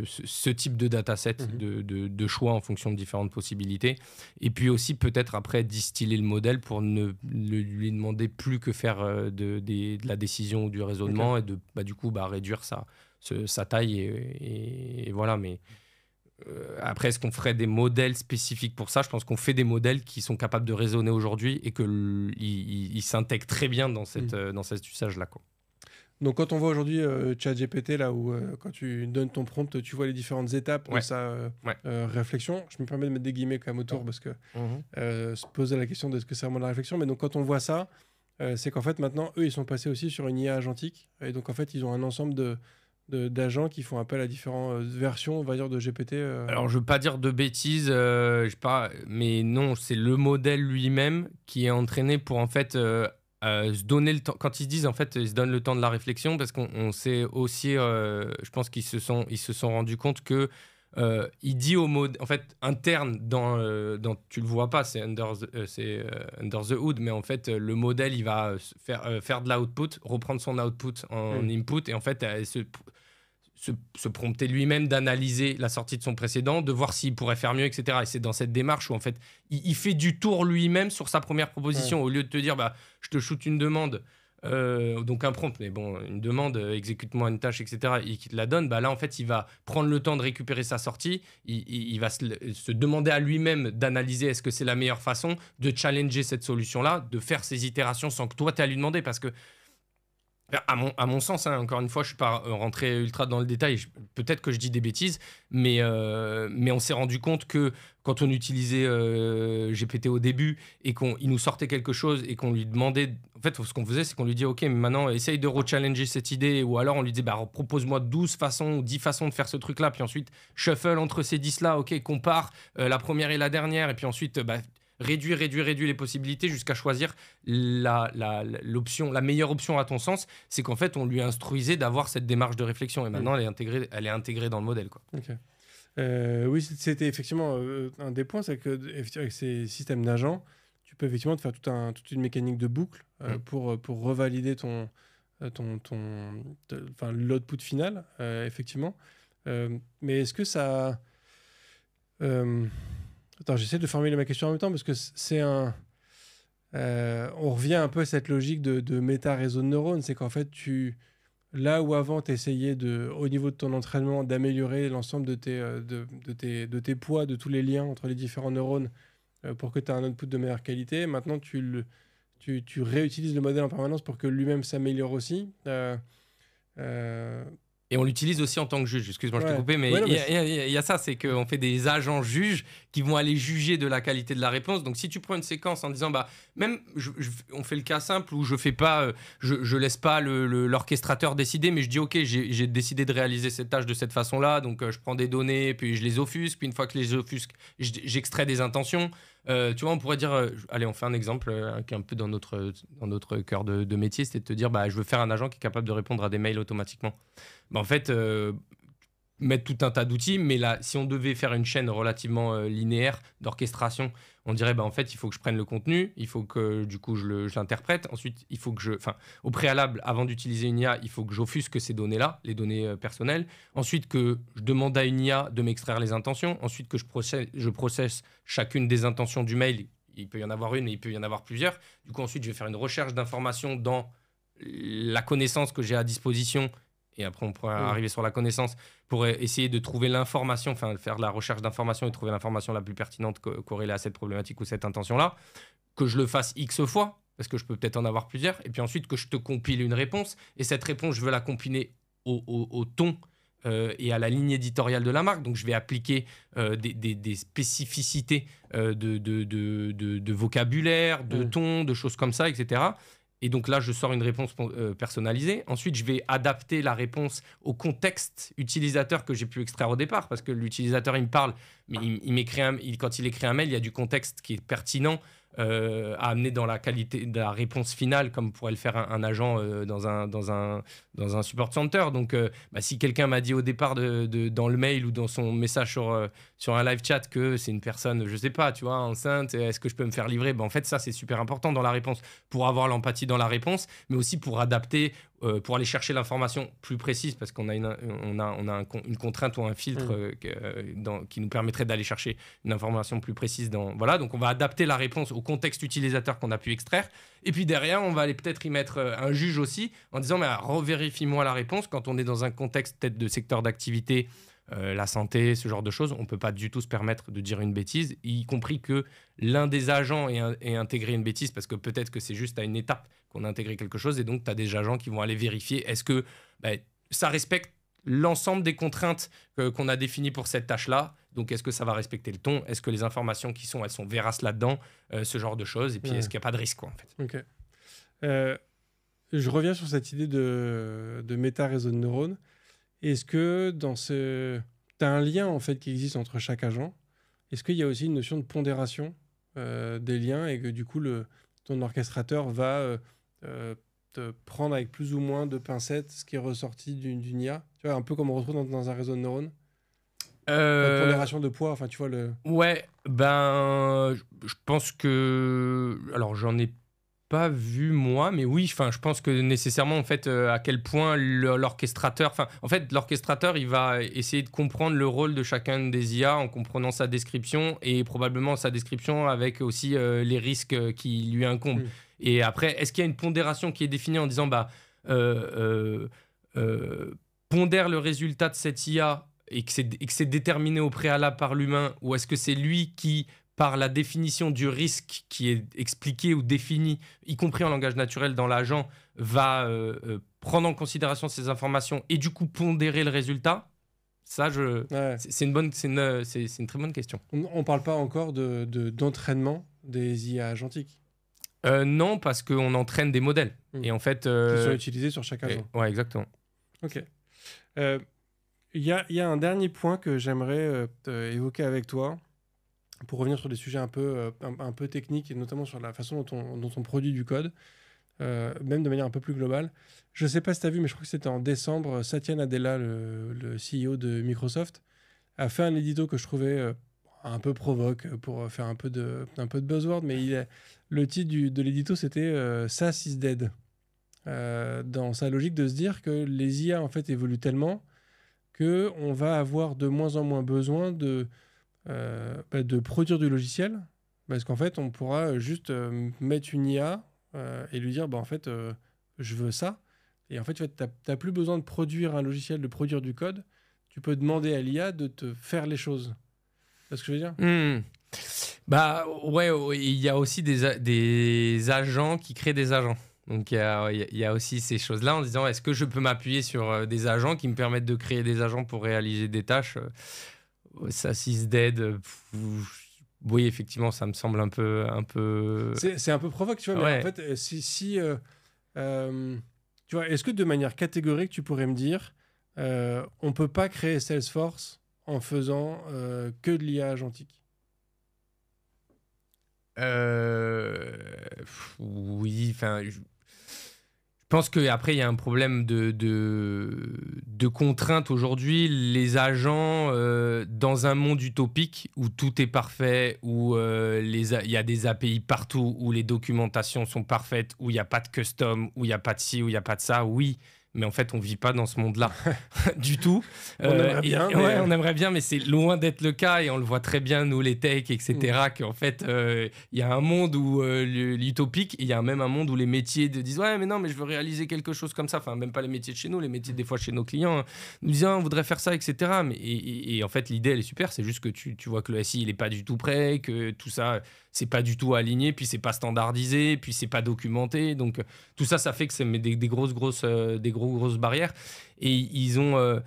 ce type de dataset, de choix en fonction de différentes possibilités. Et puis aussi peut-être après distiller le modèle pour ne lui demander plus que faire de la décision ou du raisonnement et de réduire sa taille et voilà. Mais après, est-ce qu'on ferait des modèles spécifiques pour ça? Je pense qu'on fait des modèles qui sont capables de raisonner aujourd'hui et qu'ils s'intègrent très bien dans cet usage-là, quoi. Donc, quand on voit aujourd'hui ChatGPT, là où quand tu donnes ton prompt, tu vois les différentes étapes de sa réflexion. Je me permets de mettre des guillemets quand même autour parce que se poser la question de ce que c'est vraiment la réflexion. Mais donc, quand on voit ça, c'est qu'en fait, maintenant, eux, ils sont passés aussi sur une IA agentique. Et donc, en fait, ils ont un ensemble d'agents qui font appel à différentes versions, on va dire, de GPT. Alors, je veux pas dire de bêtises, mais non, c'est le modèle lui-même qui est entraîné pour en fait se donner le temps. Quand ils se disent en fait, ils se donnent le temps de la réflexion parce qu'on sait aussi, je pense qu'ils se sont rendus compte que il dit au mode en fait interne dans tu le vois pas, c'est under the hood, mais en fait le modèle il va faire de l'output, reprendre son output en input et en fait se prompter lui-même d'analyser la sortie de son précédent, de voir s'il pourrait faire mieux, etc. Et c'est dans cette démarche où en fait il fait du tour lui-même sur sa première proposition au lieu de te dire je te shoot une demande. Donc un prompt, mais bon, une demande, exécute-moi une tâche, etc. et qui te la donne, là en fait il va prendre le temps de récupérer sa sortie, il va se demander à lui-même d'analyser est-ce que c'est la meilleure façon de challenger cette solution-là, de faire ses itérations sans que toi tu aies à lui demander, parce que à mon sens, encore une fois, je ne suis pas rentré ultra dans le détail, peut-être que je dis des bêtises, mais on s'est rendu compte que quand on utilisait GPT au début et qu'il nous sortait quelque chose et qu'on lui demandait, en fait, ce qu'on faisait, c'est qu'on lui dit ok, mais maintenant, essaye de re-challenger cette idée, ou alors on lui dit propose-moi 12 façons ou 10 façons de faire ce truc-là, puis ensuite, shuffle entre ces 10-là, ok, compare la première et la dernière, et puis ensuite, réduis les possibilités jusqu'à choisir la meilleure option à ton sens. C'est qu'en fait, on lui instruisait d'avoir cette démarche de réflexion. Et maintenant, elle est intégrée dans le modèle, quoi. Okay. Oui, c'était effectivement un des points, c'est qu'avec ces systèmes d'agents, tu peux effectivement te faire toute une mécanique de boucle pour revalider l'output final, effectivement. Mais est-ce que ça... Attends, j'essaie de formuler ma question en même temps parce que c'est on revient un peu à cette logique de méta-réseau de neurones. C'est qu'en fait, là où avant, tu essayais au niveau de ton entraînement, d'améliorer l'ensemble de tes poids, de tous les liens entre les différents neurones pour que tu aies un output de meilleure qualité, maintenant, tu réutilises le modèle en permanence pour que lui-même s'améliore aussi. Et on l'utilise aussi en tant que juge. Excuse-moi, je t'ai coupé, mais il y a ça, c'est qu'on fait des agents juges qui vont aller juger de la qualité de la réponse. Donc, si tu prends une séquence en disant, on fait le cas simple où je fais pas, je laisse pas l'orchestrateur décider, mais je dis, ok, j'ai décidé de réaliser cette tâche de cette façon-là, donc je prends des données, puis je les offusque, puis une fois que je les offusque, j'extrais des intentions. Tu vois, on pourrait dire, allez, on fait un exemple qui est un peu dans notre cœur de métier, c'est de te dire, je veux faire un agent qui est capable de répondre à des mails automatiquement. En fait, mettre tout un tas d'outils, mais là, si on devait faire une chaîne relativement linéaire d'orchestration, on dirait, en fait, il faut que je prenne le contenu, il faut que, du coup, je l'interprète. Ensuite, il faut que au préalable, avant d'utiliser une IA, il faut que j'offusque ces données-là, les données personnelles. Ensuite, que je demande à une IA de m'extraire les intentions. Ensuite, que je processe chacune des intentions du mail. Il peut y en avoir une, mais il peut y en avoir plusieurs. Du coup, ensuite, je vais faire une recherche d'informations dans la connaissance que j'ai à disposition. Et après, on pourrait arriver sur la connaissance pour essayer de trouver l'information, faire la recherche d'information et trouver l'information la plus pertinente corrélée à cette problématique ou cette intention-là. Que je le fasse X fois, parce que je peux peut-être en avoir plusieurs, et puis ensuite que je te compile une réponse, et cette réponse, je veux la compiler au ton et à la ligne éditoriale de la marque. Donc, je vais appliquer des spécificités de vocabulaire, de ton, de choses comme ça, etc. Et donc là, je sors une réponse personnalisée. Ensuite, je vais adapter la réponse au contexte utilisateur que j'ai pu extraire au départ, parce que l'utilisateur, il me parle, mais quand il écrit un mail, il y a du contexte qui est pertinent à amener dans la qualité de la réponse finale, comme pourrait le faire un agent dans un support center. Donc, si quelqu'un m'a dit au départ dans le mail ou dans son message sur un live chat que c'est une personne, je sais pas, tu vois, enceinte, est-ce que je peux me faire livrer ? En fait, ça, c'est super important dans la réponse, pour avoir l'empathie dans la réponse, mais aussi pour adapter, pour aller chercher l'information plus précise, parce qu'on a une contrainte ou un filtre qui nous permettrait d'aller chercher une information plus précise. Voilà, donc on va adapter la réponse au contexte utilisateur qu'on a pu extraire. Et puis derrière, on va aller peut-être y mettre un juge aussi, en disant, mais revérifie-moi la réponse. Quand on est dans un contexte peut-être de secteur d'activité, la santé, ce genre de choses, on ne peut pas du tout se permettre de dire une bêtise, y compris que l'un des agents ait intégré une bêtise, parce que peut-être que c'est juste à une étape qu'on a intégré quelque chose, et donc tu as des agents qui vont aller vérifier est-ce que ça respecte l'ensemble des contraintes qu'on a définies pour cette tâche-là. Donc, est-ce que ça va respecter le ton ? Est-ce que les informations elles sont véraces là-dedans ? Ce genre de choses. Et puis, est-ce qu'il n'y a pas de risque, quoi, en fait ? Ok. Je reviens sur cette idée de méta-réseau de neurones. Est-ce que tu as un lien, en fait, qui existe entre chaque agent ? Est-ce qu'il y a aussi une notion de pondération des liens et que, du coup, ton orchestrateur va te prendre avec plus ou moins de pincettes ce qui est ressorti d'une IA ? Tu vois, un peu comme on retrouve dans un réseau de neurones. La pondération de poids, enfin, tu vois Ouais, je pense que... Alors, j'en ai pas vu moi, mais oui, je pense que nécessairement, en fait, à quel point l'orchestrateur... En fait, l'orchestrateur, il va essayer de comprendre le rôle de chacun des IA en comprenant sa description, et probablement sa description avec aussi les risques qui lui incombent. Et après, est-ce qu'il y a une pondération qui est définie en disant, pondère le résultat de cette IA et que c'est déterminé au préalable par l'humain, ou est-ce que c'est lui qui, par la définition du risque qui est expliqué ou défini, y compris en langage naturel dans l'agent, va prendre en considération ces informations et du coup pondérer le résultat ? Ça, c'est une très bonne question. On ne parle pas encore d'entraînement des IA agentiques. Non, parce qu'on entraîne des modèles. Et en fait, qui sont utilisés sur chaque agent. Ouais, exactement. Ok. Il y a un dernier point que j'aimerais évoquer avec toi pour revenir sur des sujets un peu techniques, et notamment sur la façon dont on produit du code, même de manière un peu plus globale. Je ne sais pas si tu as vu, mais je crois que c'était en décembre, Satya Nadella, le CEO de Microsoft, a fait un édito que je trouvais un peu provoque pour faire un peu de buzzword, mais le titre de l'édito, c'était SaaS is dead. Dans sa logique de se dire que les IA en fait évoluent tellement qu'on va avoir de moins en moins besoin de produire du logiciel, parce qu'en fait on pourra juste mettre une IA et lui dire en fait je veux ça, et en fait tu n'as plus besoin de produire un logiciel, de produire du code, tu peux demander à l'IA de te faire les choses. C'est ce que je veux dire. Ouais, il y a aussi des agents qui créent des agents. Donc, il y a aussi ces choses-là en disant, est-ce que je peux m'appuyer sur des agents qui me permettent de créer des agents pour réaliser des tâches ? Ça, is dead. Oui, effectivement, ça me semble un peu... C'est un peu provoque, tu vois, mais en fait, tu vois, est-ce que de manière catégorique, tu pourrais me dire, on ne peut pas créer Salesforce en faisant que de l'IA agentique ? Oui, je pense qu'après, il y a un problème de contraintes aujourd'hui. Les agents, dans un monde utopique où tout est parfait, où il y a des API partout, où les documentations sont parfaites, où il n'y a pas de custom, où il n'y a pas de ci, où il n'y a pas de ça, oui. Mais en fait, on vit pas dans ce monde-là du tout. On aimerait bien. On aimerait bien, mais c'est loin d'être le cas. Et on le voit très bien, nous, les techs, etc. Qu'en fait, il y a un monde où l'utopique, il y a même un monde où les métiers disent ouais, mais non, mais je veux réaliser quelque chose comme ça. Enfin, même pas les métiers de chez nous, les métiers des fois chez nos clients nous disent on voudrait faire ça, etc. Mais et en fait, l'idée, elle est super. C'est juste que tu vois que le SI, il est pas du tout prêt, que tout ça, c'est pas du tout aligné, puis c'est pas standardisé, puis c'est pas documenté. Donc tout ça, ça fait que ça met des grosses barrières. Et ils ont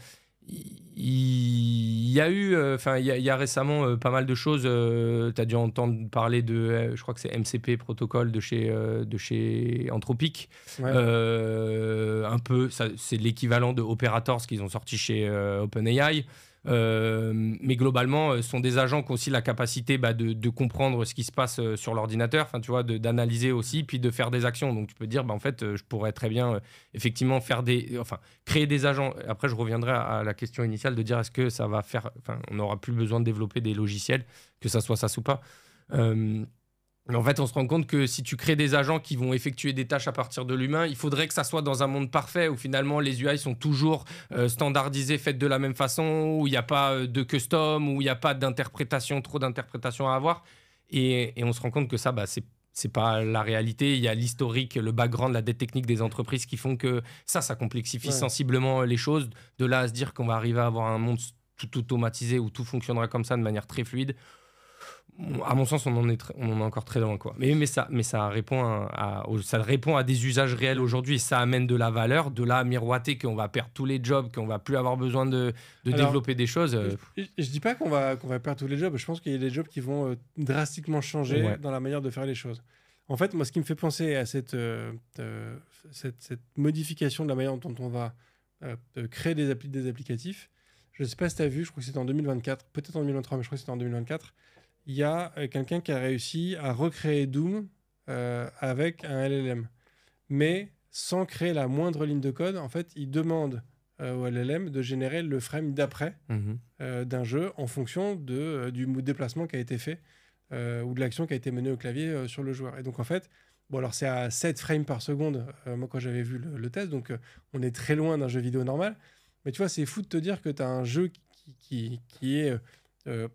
il y a eu il y a récemment pas mal de choses. Tu as dû entendre parler de je crois que c'est MCP protocole de chez Anthropic. Ouais. Un peu c'est l'équivalent de Operators qu'ils ont sorti chez OpenAI. Mais globalement, ce sont des agents qui ont aussi la capacité de comprendre ce qui se passe sur l'ordinateur, tu vois, d'analyser aussi, puis de faire des actions. Donc tu peux dire, en fait, je pourrais très bien effectivement créer des agents. Après, je reviendrai à la question initiale de dire est-ce que ça va faire, on n'aura plus besoin de développer des logiciels, que ça soit ça ou pas. Mais en fait, on se rend compte que si tu crées des agents qui vont effectuer des tâches à partir de l'humain, il faudrait que ça soit dans un monde parfait où finalement les UI sont toujours standardisées, faites de la même façon, où il n'y a pas de custom, où il n'y a pas trop d'interprétation à avoir. Et on se rend compte que ça, c'est pas la réalité. Il y a l'historique, le background, la dette technique des entreprises qui font que ça complexifie sensiblement les choses. De là à se dire qu'on va arriver à avoir un monde tout automatisé où tout fonctionnera comme ça de manière très fluide. À mon sens, on en est encore très loin, quoi. Mais ça répond à des usages réels aujourd'hui. Ça amène de la valeur, de là à miroiter qu'on va perdre tous les jobs, qu'on va plus avoir besoin de développer des choses. Je dis pas qu'on va perdre tous les jobs. Je pense qu'il y a des jobs qui vont drastiquement changer dans la manière de faire les choses. En fait, moi, ce qui me fait penser à cette modification de la manière dont on va créer des applicatifs, je ne sais pas si tu as vu, je crois que c'était en 2024, peut-être en 2023, mais je crois que c'était en 2024. Il y a quelqu'un qui a réussi à recréer Doom avec un LLM. Mais sans créer la moindre ligne de code, en fait, il demande au LLM de générer le frame d'après d'un jeu en fonction du déplacement qui a été fait ou de l'action qui a été menée au clavier sur le joueur. Et donc, en fait, alors c'est à 7 frames par seconde, moi, quand j'avais vu le test, donc on est très loin d'un jeu vidéo normal. Mais tu vois, c'est fou de te dire que tu as un jeu qui est...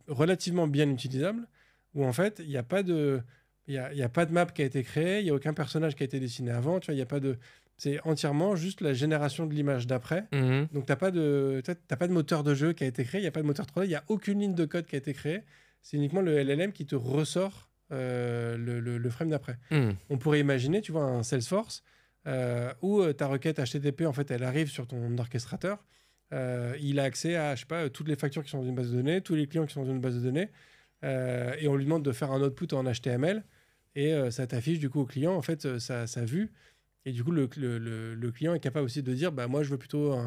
relativement bien utilisable, où en fait, il n'y a pas de map qui a été créée, il n'y a aucun personnage qui a été dessiné avant, tu vois, c'est entièrement juste la génération de l'image d'après. Donc, tu n'as pas de moteur de jeu qui a été créé, il n'y a pas de moteur 3D, il n'y a aucune ligne de code qui a été créée, c'est uniquement le LLM qui te ressort le frame d'après. On pourrait imaginer, tu vois, un Salesforce où ta requête HTTP, en fait, elle arrive sur ton orchestrateur. Il a accès à, je sais pas, toutes les factures qui sont dans une base de données, tous les clients qui sont dans une base de données, et on lui demande de faire un output en HTML, et ça t'affiche du coup au client en fait sa vue, et du coup le client est capable aussi de dire moi je veux plutôt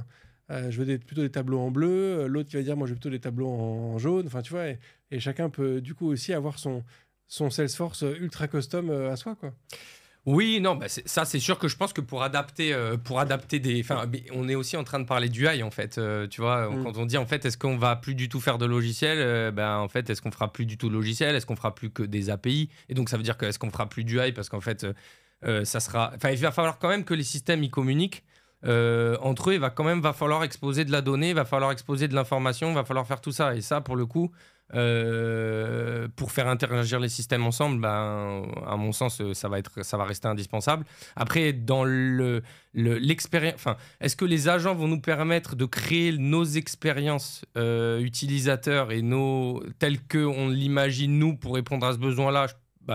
plutôt des tableaux en bleu, l'autre qui va dire moi je veux plutôt des tableaux en jaune, enfin tu vois, et chacun peut du coup aussi avoir son Salesforce ultra custom à soi, quoi. Oui, non, ça c'est sûr que je pense que pour adapter on est aussi en train de parler d'UI en fait, tu vois, quand on dit en fait est-ce qu'on va plus du tout faire de logiciel, en fait est-ce qu'on fera plus du tout de logiciel, est-ce qu'on fera plus que des API, et donc ça veut dire que est-ce qu'on fera plus d'UI parce qu'en fait ça sera, il va falloir quand même que les systèmes ils communiquent entre eux, va falloir exposer de la donnée, il va falloir exposer de l'information, il va falloir faire tout ça, et ça pour le coup pour faire interagir les systèmes ensemble, à mon sens, ça va rester indispensable. Après, dans l'expérience, est-ce que les agents vont nous permettre de créer nos expériences utilisateurs et telles qu'on l'imagine nous pour répondre à ce besoin-là?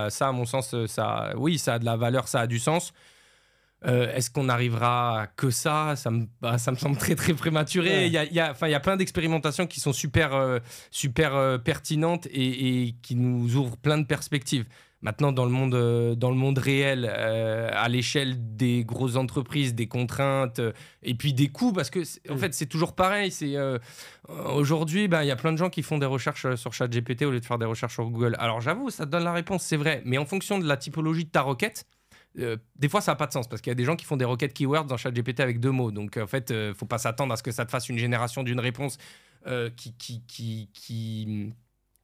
Ça, à mon sens, ça a de la valeur, ça a du sens. Est-ce qu'on arrivera à que ça me semble très très prématuré. Il y a plein d'expérimentations qui sont super pertinentes et qui nous ouvrent plein de perspectives. Maintenant, dans le monde réel, à l'échelle des grosses entreprises, des contraintes et puis des coûts, parce que en fait c'est toujours pareil. Aujourd'hui, il y a plein de gens qui font des recherches sur ChatGPT au lieu de faire des recherches sur Google. Alors j'avoue, ça te donne la réponse, c'est vrai, mais en fonction de la typologie de ta requête, des fois ça n'a pas de sens parce qu'il y a des gens qui font des requêtes keywords dans ChatGPT avec 2 mots, donc en fait faut pas s'attendre à ce que ça te fasse une génération d'une réponse qui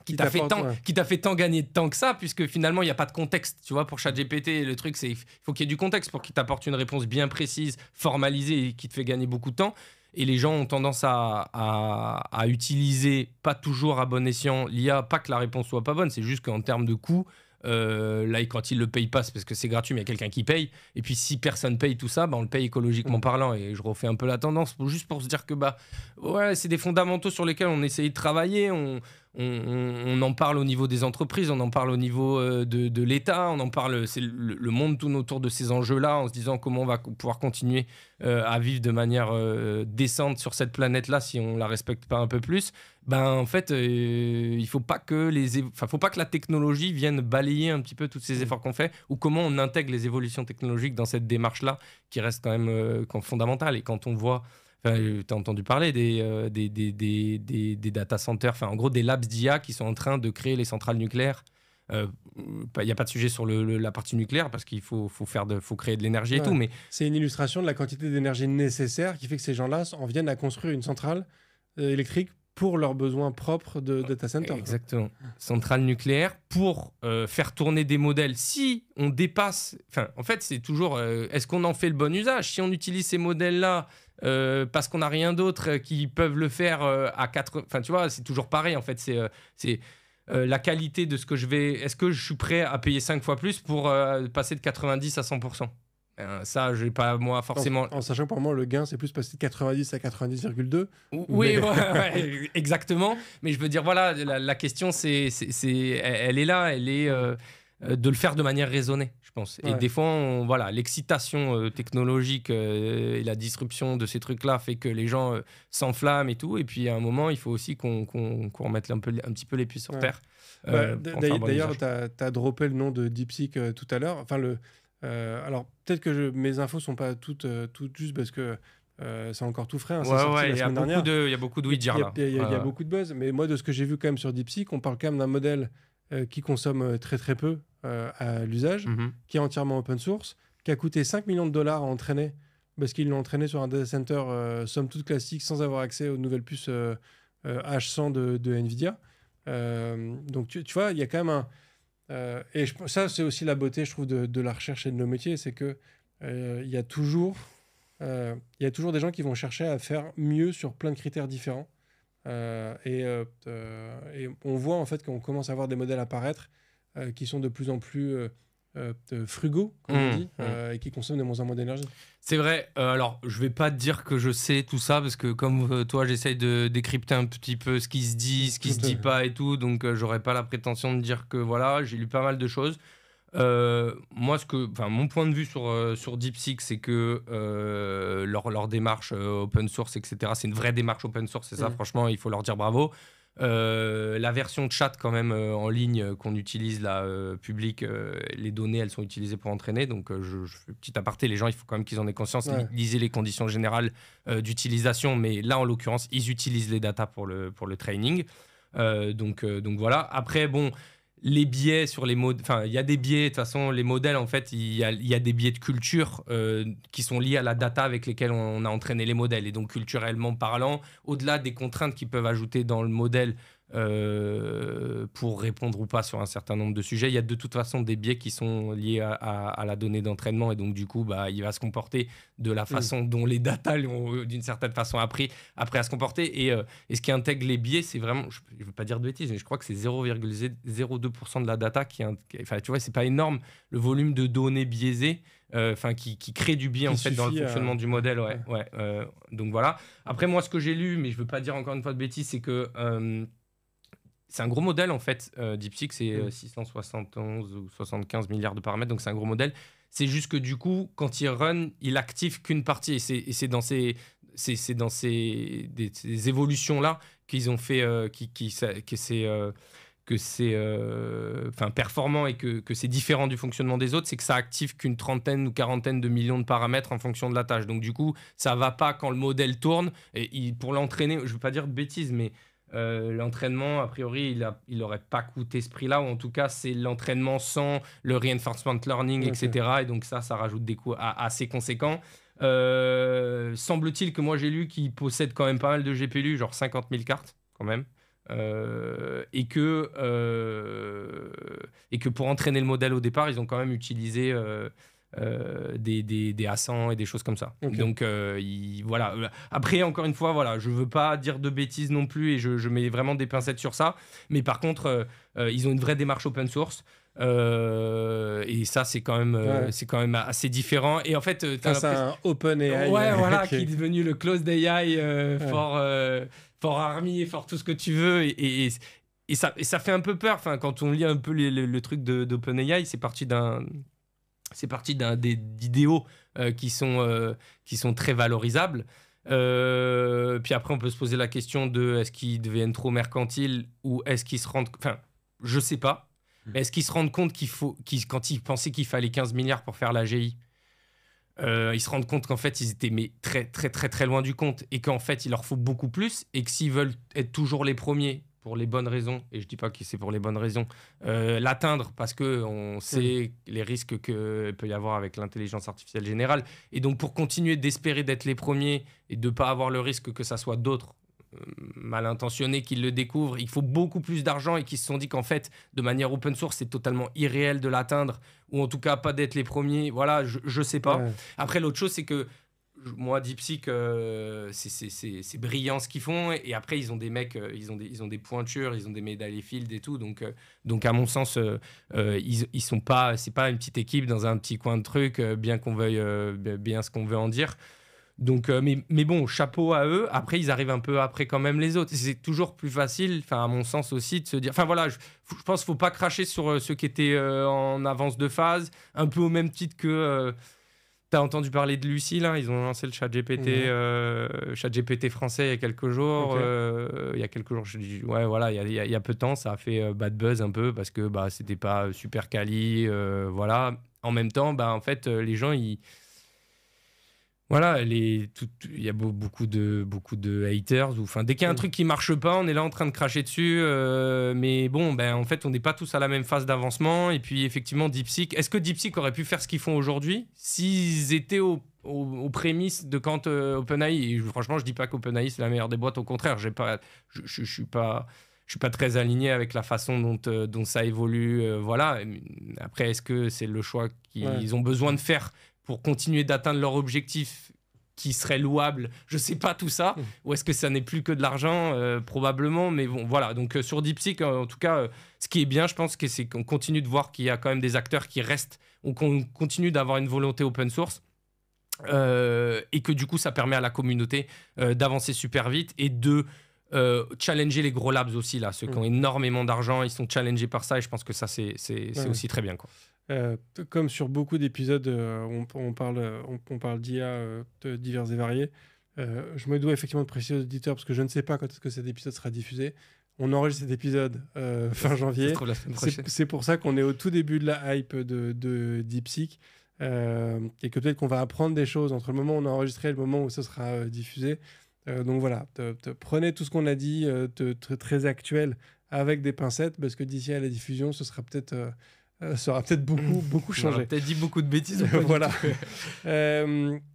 qui t'a fait tant gagner de temps que ça, puisque finalement, il n'y a pas de contexte. Tu vois, pour ChatGPT, le truc, c'est qu'il faut qu'il y ait du contexte pour qu'il t'apporte une réponse bien précise, formalisée et qui te fait gagner beaucoup de temps. Et les gens ont tendance à utiliser, pas toujours à bon escient, l'IA, pas que la réponse soit pas bonne, c'est juste qu'en termes de coût, là, quand ils le payent pas, c'est parce que c'est gratuit, mais il y a quelqu'un qui paye. Et puis, si personne paye tout ça, on le paye écologiquement parlant. Et je refais un peu la tendance, juste pour se dire que ouais, c'est des fondamentaux sur lesquels on essaye de travailler. On en parle au niveau des entreprises, on en parle au niveau de l'État, on en parle. C'est le monde tourne autour de ces enjeux-là, en se disant comment on va pouvoir continuer à vivre de manière décente sur cette planète-là si on la respecte pas un peu plus. En fait, il faut pas que faut pas que la technologie vienne balayer un petit peu tous ces efforts qu'on fait, ou comment on intègre les évolutions technologiques dans cette démarche-là qui reste quand même fondamentale. Et quand on voit, tu as entendu parler des data centers, en gros des labs d'IA qui sont en train de créer les centrales nucléaires. Il n'y a pas de sujet sur la partie nucléaire parce qu'il faut créer de l'énergie et tout. Mais c'est une illustration de la quantité d'énergie nécessaire qui fait que ces gens-là en viennent à construire une centrale électrique pour leurs besoins propres de data center. Exactement. Centrale nucléaire pour faire tourner des modèles. Si on dépasse... en fait, c'est toujours... est-ce qu'on en fait le bon usage? Si on utilise ces modèles-là parce qu'on n'a rien d'autre qui peuvent le faire à 4... tu vois, c'est toujours pareil, en fait. C'est la qualité de ce que je vais... Est-ce que je suis prêt à payer 5 fois plus pour passer de 90 à 100%? Ça, je n'ai pas, moi, forcément... En sachant que pour moi, le gain, c'est plus passer de 90 à 90,2. Oui, ouais, exactement. Mais je veux dire, voilà, la question, elle est là, elle est de le faire de manière raisonnée, je pense. Et des fois, voilà, l'excitation technologique et la disruption de ces trucs-là fait que les gens s'enflamment et tout. Et puis, à un moment, il faut aussi qu'on remette un petit peu les pieds sur terre. D'ailleurs, tu as droppé le nom de DeepSeek tout à l'heure. Alors, peut-être que mes infos ne sont pas toutes justes parce que c'est encore tout frais. C'est sorti la semaine dernière. Il y a beaucoup de oui-dire là. Il y a beaucoup de buzz. Mais moi, de ce que j'ai vu quand même sur DeepSeek, on parle quand même d'un modèle qui consomme très très peu à l'usage, qui est entièrement open source, qui a coûté 5 millions de dollars à entraîner parce qu'ils l'ont entraîné sur un data center somme toute classique sans avoir accès aux nouvelles puces H100 de NVIDIA. Donc, tu vois, il y a quand même ça, c'est aussi la beauté, je trouve, de la recherche et de nos métiers, c'est que il y a toujours des gens qui vont chercher à faire mieux sur plein de critères différents. Et on voit en fait qu'on commence à avoir des modèles apparaître qui sont de plus en plus frugaux, comme on dit, et qui consomment de moins en moins d'énergie. C'est vrai. Alors, je vais pas te dire que je sais tout ça, parce que comme toi, j'essaye de décrypter un petit peu ce qui se dit, ce qui se dit pas et tout, donc j'aurais pas la prétention de dire que voilà, j'ai lu pas mal de choses. Moi, mon point de vue sur DeepSeek, c'est que leur démarche open source, etc., c'est une vraie démarche open source, c'est ça, franchement, il faut leur dire bravo. La version de chat quand même en ligne qu'on utilise là publique, les données elles sont utilisées pour entraîner, donc je fais petit aparté, les gens il faut quand même qu'ils en aient conscience, lisez les conditions générales d'utilisation, mais là en l'occurrence ils utilisent les datas pour le training, donc voilà. Après bon, les biais sur les modèles, il y a des biais, de toute façon, les modèles, en fait, il y a des biais de culture qui sont liés à la data avec lesquelles on a entraîné les modèles. Et donc, culturellement parlant, au-delà des contraintes qu'ils peuvent ajouter dans le modèle pour répondre ou pas sur un certain nombre de sujets, il y a de toute façon des biais qui sont liés à la donnée d'entraînement. Et donc, du coup, il va se comporter de la façon dont les data l'ont, d'une certaine façon, appris après à se comporter. Et ce qui intègre les biais, c'est vraiment, je ne veux pas dire de bêtises, mais je crois que c'est 0,02% de la data tu vois, c'est pas énorme, le volume de données biaisées qui crée du biais en fait dans le fonctionnement du modèle. Donc voilà. Après, moi, ce que j'ai lu, mais je ne veux pas dire encore une fois de bêtises, c'est que c'est un gros modèle en fait. DeepSeek, c'est 671 ou 75 milliards de paramètres, donc c'est un gros modèle. C'est juste que du coup, quand il run, il active qu'une partie. Et c'est dans ces évolutions-là qu'ils ont fait que c'est performant et que c'est différent du fonctionnement des autres, c'est que ça active qu'une trentaine ou quarantaine de millions de paramètres en fonction de la tâche. Donc du coup, ça va pas quand le modèle tourne. Et pour l'entraîner, je veux pas dire de bêtises, mais l'entraînement, a priori, il n'aurait pas coûté ce prix-là, ou en tout cas, c'est l'entraînement sans le reinforcement learning, etc. Et donc ça rajoute des coûts assez conséquents. Semble-t-il que moi, j'ai lu qu'il possède quand même pas mal de GPU, genre 50 000 cartes, quand même. et que pour entraîner le modèle au départ, ils ont quand même utilisé des A100 et des choses comme ça. Okay. Donc voilà. Après, encore une fois, voilà, je veux pas dire de bêtises non plus et je mets vraiment des pincettes sur ça. Mais par contre, ils ont une vraie démarche open source. Et ça, c'est quand même assez différent. Et en fait, c'est un open AI. Ouais, voilà, okay. qui est devenu le closed AI for Army, for tout ce que tu veux. Et ça fait un peu peur. Enfin, quand on lit un peu le truc d'OpenAI, c'est parti d'idéaux qui sont très valorisables. Puis après, on peut se poser la question de est-ce qu'ils deviennent trop mercantiles ou est-ce qu'ils se rendent... Enfin, je sais pas. Mais est-ce qu'ils se rendent compte quand ils pensaient qu'il fallait 15 milliards pour faire l'AGI, ils se rendent compte qu'en fait, ils étaient très, très, très, très loin du compte et qu'en fait, il leur faut beaucoup plus et que s'ils veulent être toujours les premiers pour les bonnes raisons, et je dis pas que c'est pour les bonnes raisons, l'atteindre parce qu'on sait les risques qu'il peut y avoir avec l'intelligence artificielle générale. Et donc, pour continuer d'espérer d'être les premiers et de ne pas avoir le risque que ça soit d'autres mal intentionnés qui le découvrent, il faut beaucoup plus d'argent et qui se sont dit qu'en fait, de manière open source, c'est totalement irréel de l'atteindre ou en tout cas pas d'être les premiers. Voilà, je sais pas. Ouais. Après, l'autre chose, c'est que moi, DeepSeek, c'est brillant ce qu'ils font. Et après, ils ont des mecs, ils ont des pointures, ils ont des médailles Field et tout. Donc à mon sens, ils sont pas, c'est pas une petite équipe dans un petit coin de truc, bien qu'on veuille bien ce qu'on veut en dire. Donc, mais bon, chapeau à eux. Après, ils arrivent un peu après quand même les autres. C'est toujours plus facile, à mon sens aussi, de se dire... Enfin voilà, je pense qu'il ne faut pas cracher sur ceux qui étaient en avance de phase. Un peu au même titre que... tu as entendu parler de Lucie, là. Ils ont lancé le ChatGPT français il y a quelques jours. Okay. Il y a quelques jours, je dis... Ouais, voilà, il y a peu de temps, ça a fait bad buzz un peu parce que c'était pas super quali. Voilà. En même temps, en fait, les gens, ils... Voilà, il y a beaucoup de haters. Dès qu'il y a un truc qui marche pas, on est là en train de cracher dessus. Mais bon, en fait, on n'est pas tous à la même phase d'avancement. Et puis, effectivement, DeepSeek... Est-ce que DeepSeek aurait pu faire ce qu'ils font aujourd'hui s'ils étaient aux prémices de quand OpenAI... Et franchement, je dis pas qu'OpenAI, c'est la meilleure des boîtes. Au contraire, je suis pas très aligné avec la façon dont ça évolue. Voilà. Après, est-ce que c'est le choix qu'ils ont besoin de faire pour continuer d'atteindre leur objectif qui serait louable, je sais pas tout ça, ou est-ce que ça n'est plus que de l'argent, probablement, mais bon, voilà. Donc sur DeepSeek, en tout cas, ce qui est bien, je pense, c'est qu'on continue de voir qu'il y a quand même des acteurs qui restent, ou qu'on continue d'avoir une volonté open source, et que du coup, ça permet à la communauté d'avancer super vite et de challenger les gros labs aussi, là, ceux qui ont énormément d'argent, ils sont challengés par ça, et je pense que ça, c'est aussi très bien, quoi. Comme sur beaucoup d'épisodes, on parle d'IA divers et variés. Je me dois effectivement de préciser aux auditeurs parce que je ne sais pas quand est-ce que cet épisode sera diffusé. On enregistre cet épisode fin janvier. C'est pour ça qu'on est au tout début de la hype de DeepSeek et que peut-être qu'on va apprendre des choses entre le moment où on a enregistré et le moment où ça sera diffusé. Donc voilà, prenez tout ce qu'on a dit très actuel avec des pincettes parce que d'ici à la diffusion, ce sera peut-être... ça aura peut-être beaucoup changé. On a peut-être dit beaucoup de bêtises. Voilà.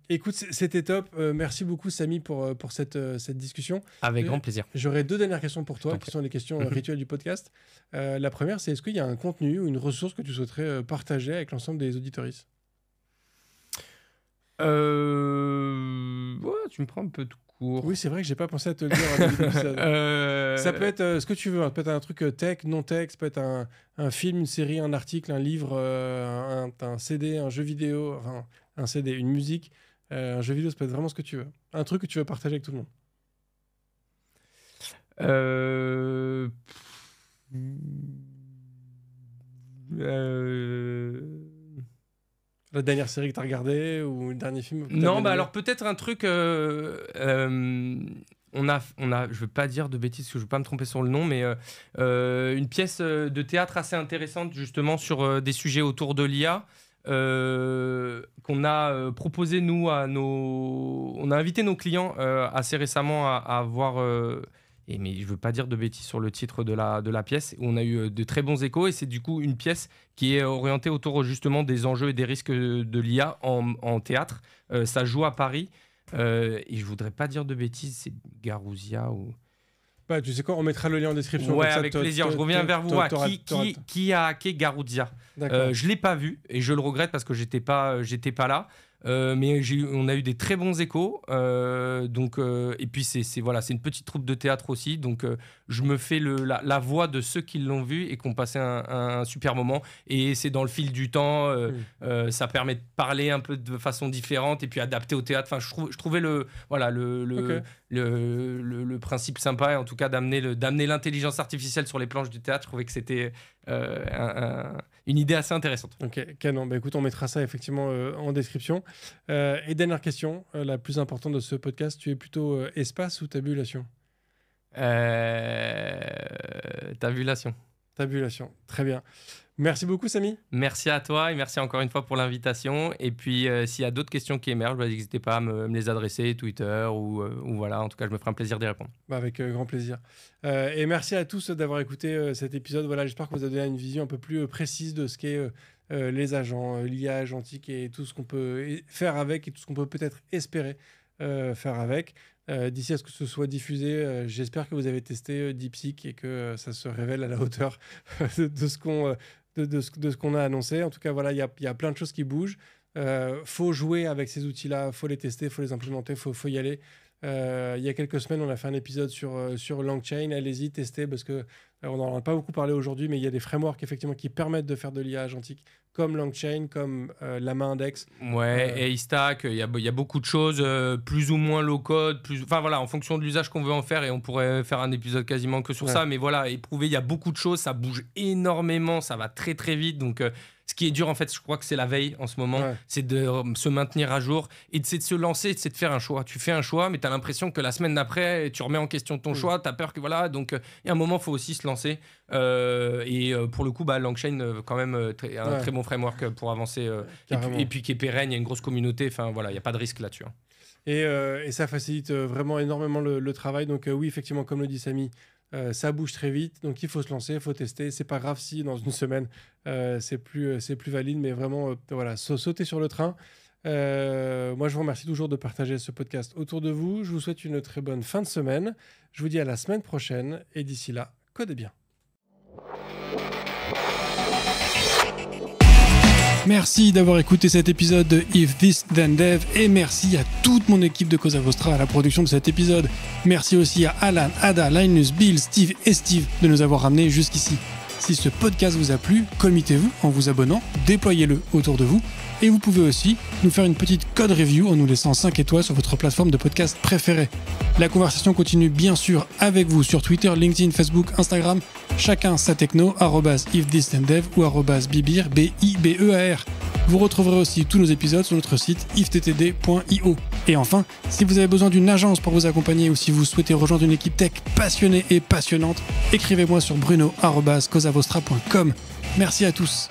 Écoute, c'était top. Merci beaucoup, Samy, pour cette discussion. Avec grand plaisir. J'aurais 2 dernières questions pour toi, qui sont les questions rituelles du podcast. La première, c'est est-ce qu'il y a un contenu ou une ressource que tu souhaiterais partager avec l'ensemble des auditoristes ? Ouais, tu me prends un peu tout court. Oui, c'est vrai que j'ai pas pensé à te le dire au début de l'épisode. Ça peut être ce que tu veux, ça peut être un truc tech, non tech, ça peut être un film, une série, un article, un livre, un CD, un jeu vidéo, enfin un CD, une musique, un jeu vidéo, ça peut être vraiment ce que tu veux. Un truc que tu veux partager avec tout le monde. La dernière série que tu as regardée ou le dernier film? Non, alors peut-être un truc... je veux pas dire de bêtises, parce que je veux pas me tromper sur le nom, mais une pièce de théâtre assez intéressante justement sur des sujets autour de l'IA qu'on a proposé nous on a invité nos clients assez récemment à voir... mais je ne veux pas dire de bêtises sur le titre de la pièce, où on a eu de très bons échos, et c'est du coup une pièce qui est orientée autour justement des enjeux et des risques de l'IA en théâtre. Ça joue à Paris, et je ne voudrais pas dire de bêtises, c'est Garouzia ou... Bah, tu sais quoi, on mettra le lien en description. Ouais, avec plaisir. Je reviens vers vous. Qui a hacké Garudia? Je ne l'ai pas vu et je le regrette parce que j'étais pas là. Mais on a eu des très bons échos. Et puis, c'est une petite troupe de théâtre aussi. Donc, je me fais la voix de ceux qui l'ont vu et qui ont passé un super moment. Et c'est dans le fil du temps. Ça permet de parler un peu de façon différente et puis adapté au théâtre. Enfin, je trouvais le principe sympa, et en tout cas d'amener l'intelligence artificielle sur les planches du théâtre. Je trouvais que c'était une idée assez intéressante. Ok, canon. Bah, écoute, on mettra ça effectivement en description. Et dernière question, la plus importante de ce podcast, tu es plutôt espace ou tabulation? Tabulation. Tabulation, très bien. Merci beaucoup, Samy. Merci à toi et merci encore une fois pour l'invitation. Et puis, s'il y a d'autres questions qui émergent, n'hésitez pas à me les adresser, Twitter ou voilà. En tout cas, je me ferai un plaisir d'y répondre. Avec grand plaisir. Et merci à tous d'avoir écouté cet épisode. Voilà, j'espère que vous avez donné une vision un peu plus précise de ce qu'est les agents, l'IA agentique et tout ce qu'on peut faire avec et tout ce qu'on peut peut-être espérer faire avec. D'ici à ce que ce soit diffusé, j'espère que vous avez testé DeepSeek et que ça se révèle à la hauteur de ce qu'on a annoncé. En tout cas, voilà, il y a plein de choses qui bougent. Faut jouer avec ces outils-là, faut les tester, faut les implémenter, faut y aller. Il y a quelques semaines, on a fait un épisode sur LangChain. Allez-y, testez, parce que on n'en a pas beaucoup parlé aujourd'hui, mais il y a des frameworks effectivement qui permettent de faire de l'IA agentique, comme LangChain, comme Llama Index. Ouais, et Haystack, il y a beaucoup de choses, plus ou moins low-code, enfin voilà, en fonction de l'usage qu'on veut en faire, et on pourrait faire un épisode quasiment que sur ça, mais voilà, éprouver, il y a beaucoup de choses, ça bouge énormément, ça va très très vite, donc ce qui est dur en fait, je crois que c'est la veille en ce moment, c'est de se maintenir à jour et c'est de se lancer, c'est de faire un choix. Tu fais un choix, mais tu as l'impression que la semaine d'après, tu remets en question ton choix, tu as peur que voilà, donc il y a un moment, il faut aussi se lancer. Pour le coup, LangChain, quand même, un très bon framework pour avancer. Et puis qui est pérenne, il y a une grosse communauté, enfin voilà, il n'y a pas de risque là-dessus. Et ça facilite vraiment énormément le travail. Donc oui, effectivement, comme le dit Samy, ça bouge très vite, donc il faut se lancer, il faut tester. C'est pas grave si dans une semaine c'est plus valide, mais vraiment voilà, sauter sur le train. Moi, je vous remercie toujours de partager ce podcast autour de vous. Je vous souhaite une très bonne fin de semaine. Je vous dis à la semaine prochaine, et d'ici là, codez bien. Merci d'avoir écouté cet épisode de If This Then Dev, et merci à toute mon équipe de Cosa Vostra à la production de cet épisode. Merci aussi à Alan, Ada, Linus, Bill, Steve et Steve de nous avoir ramenés jusqu'ici. Si ce podcast vous a plu, committez-vous en vous abonnant, déployez-le autour de vous, et vous pouvez aussi nous faire une petite code review en nous laissant 5 étoiles sur votre plateforme de podcast préférée. La conversation continue bien sûr avec vous sur Twitter, LinkedIn, Facebook, Instagram, chacun sa techno, @ifthisdendev ou @bibear, BIBEAR. Vous retrouverez aussi tous nos épisodes sur notre site ifttd.io. Et enfin, si vous avez besoin d'une agence pour vous accompagner ou si vous souhaitez rejoindre une équipe tech passionnée et passionnante, écrivez-moi sur bruno@cosavostra.com. Merci à tous.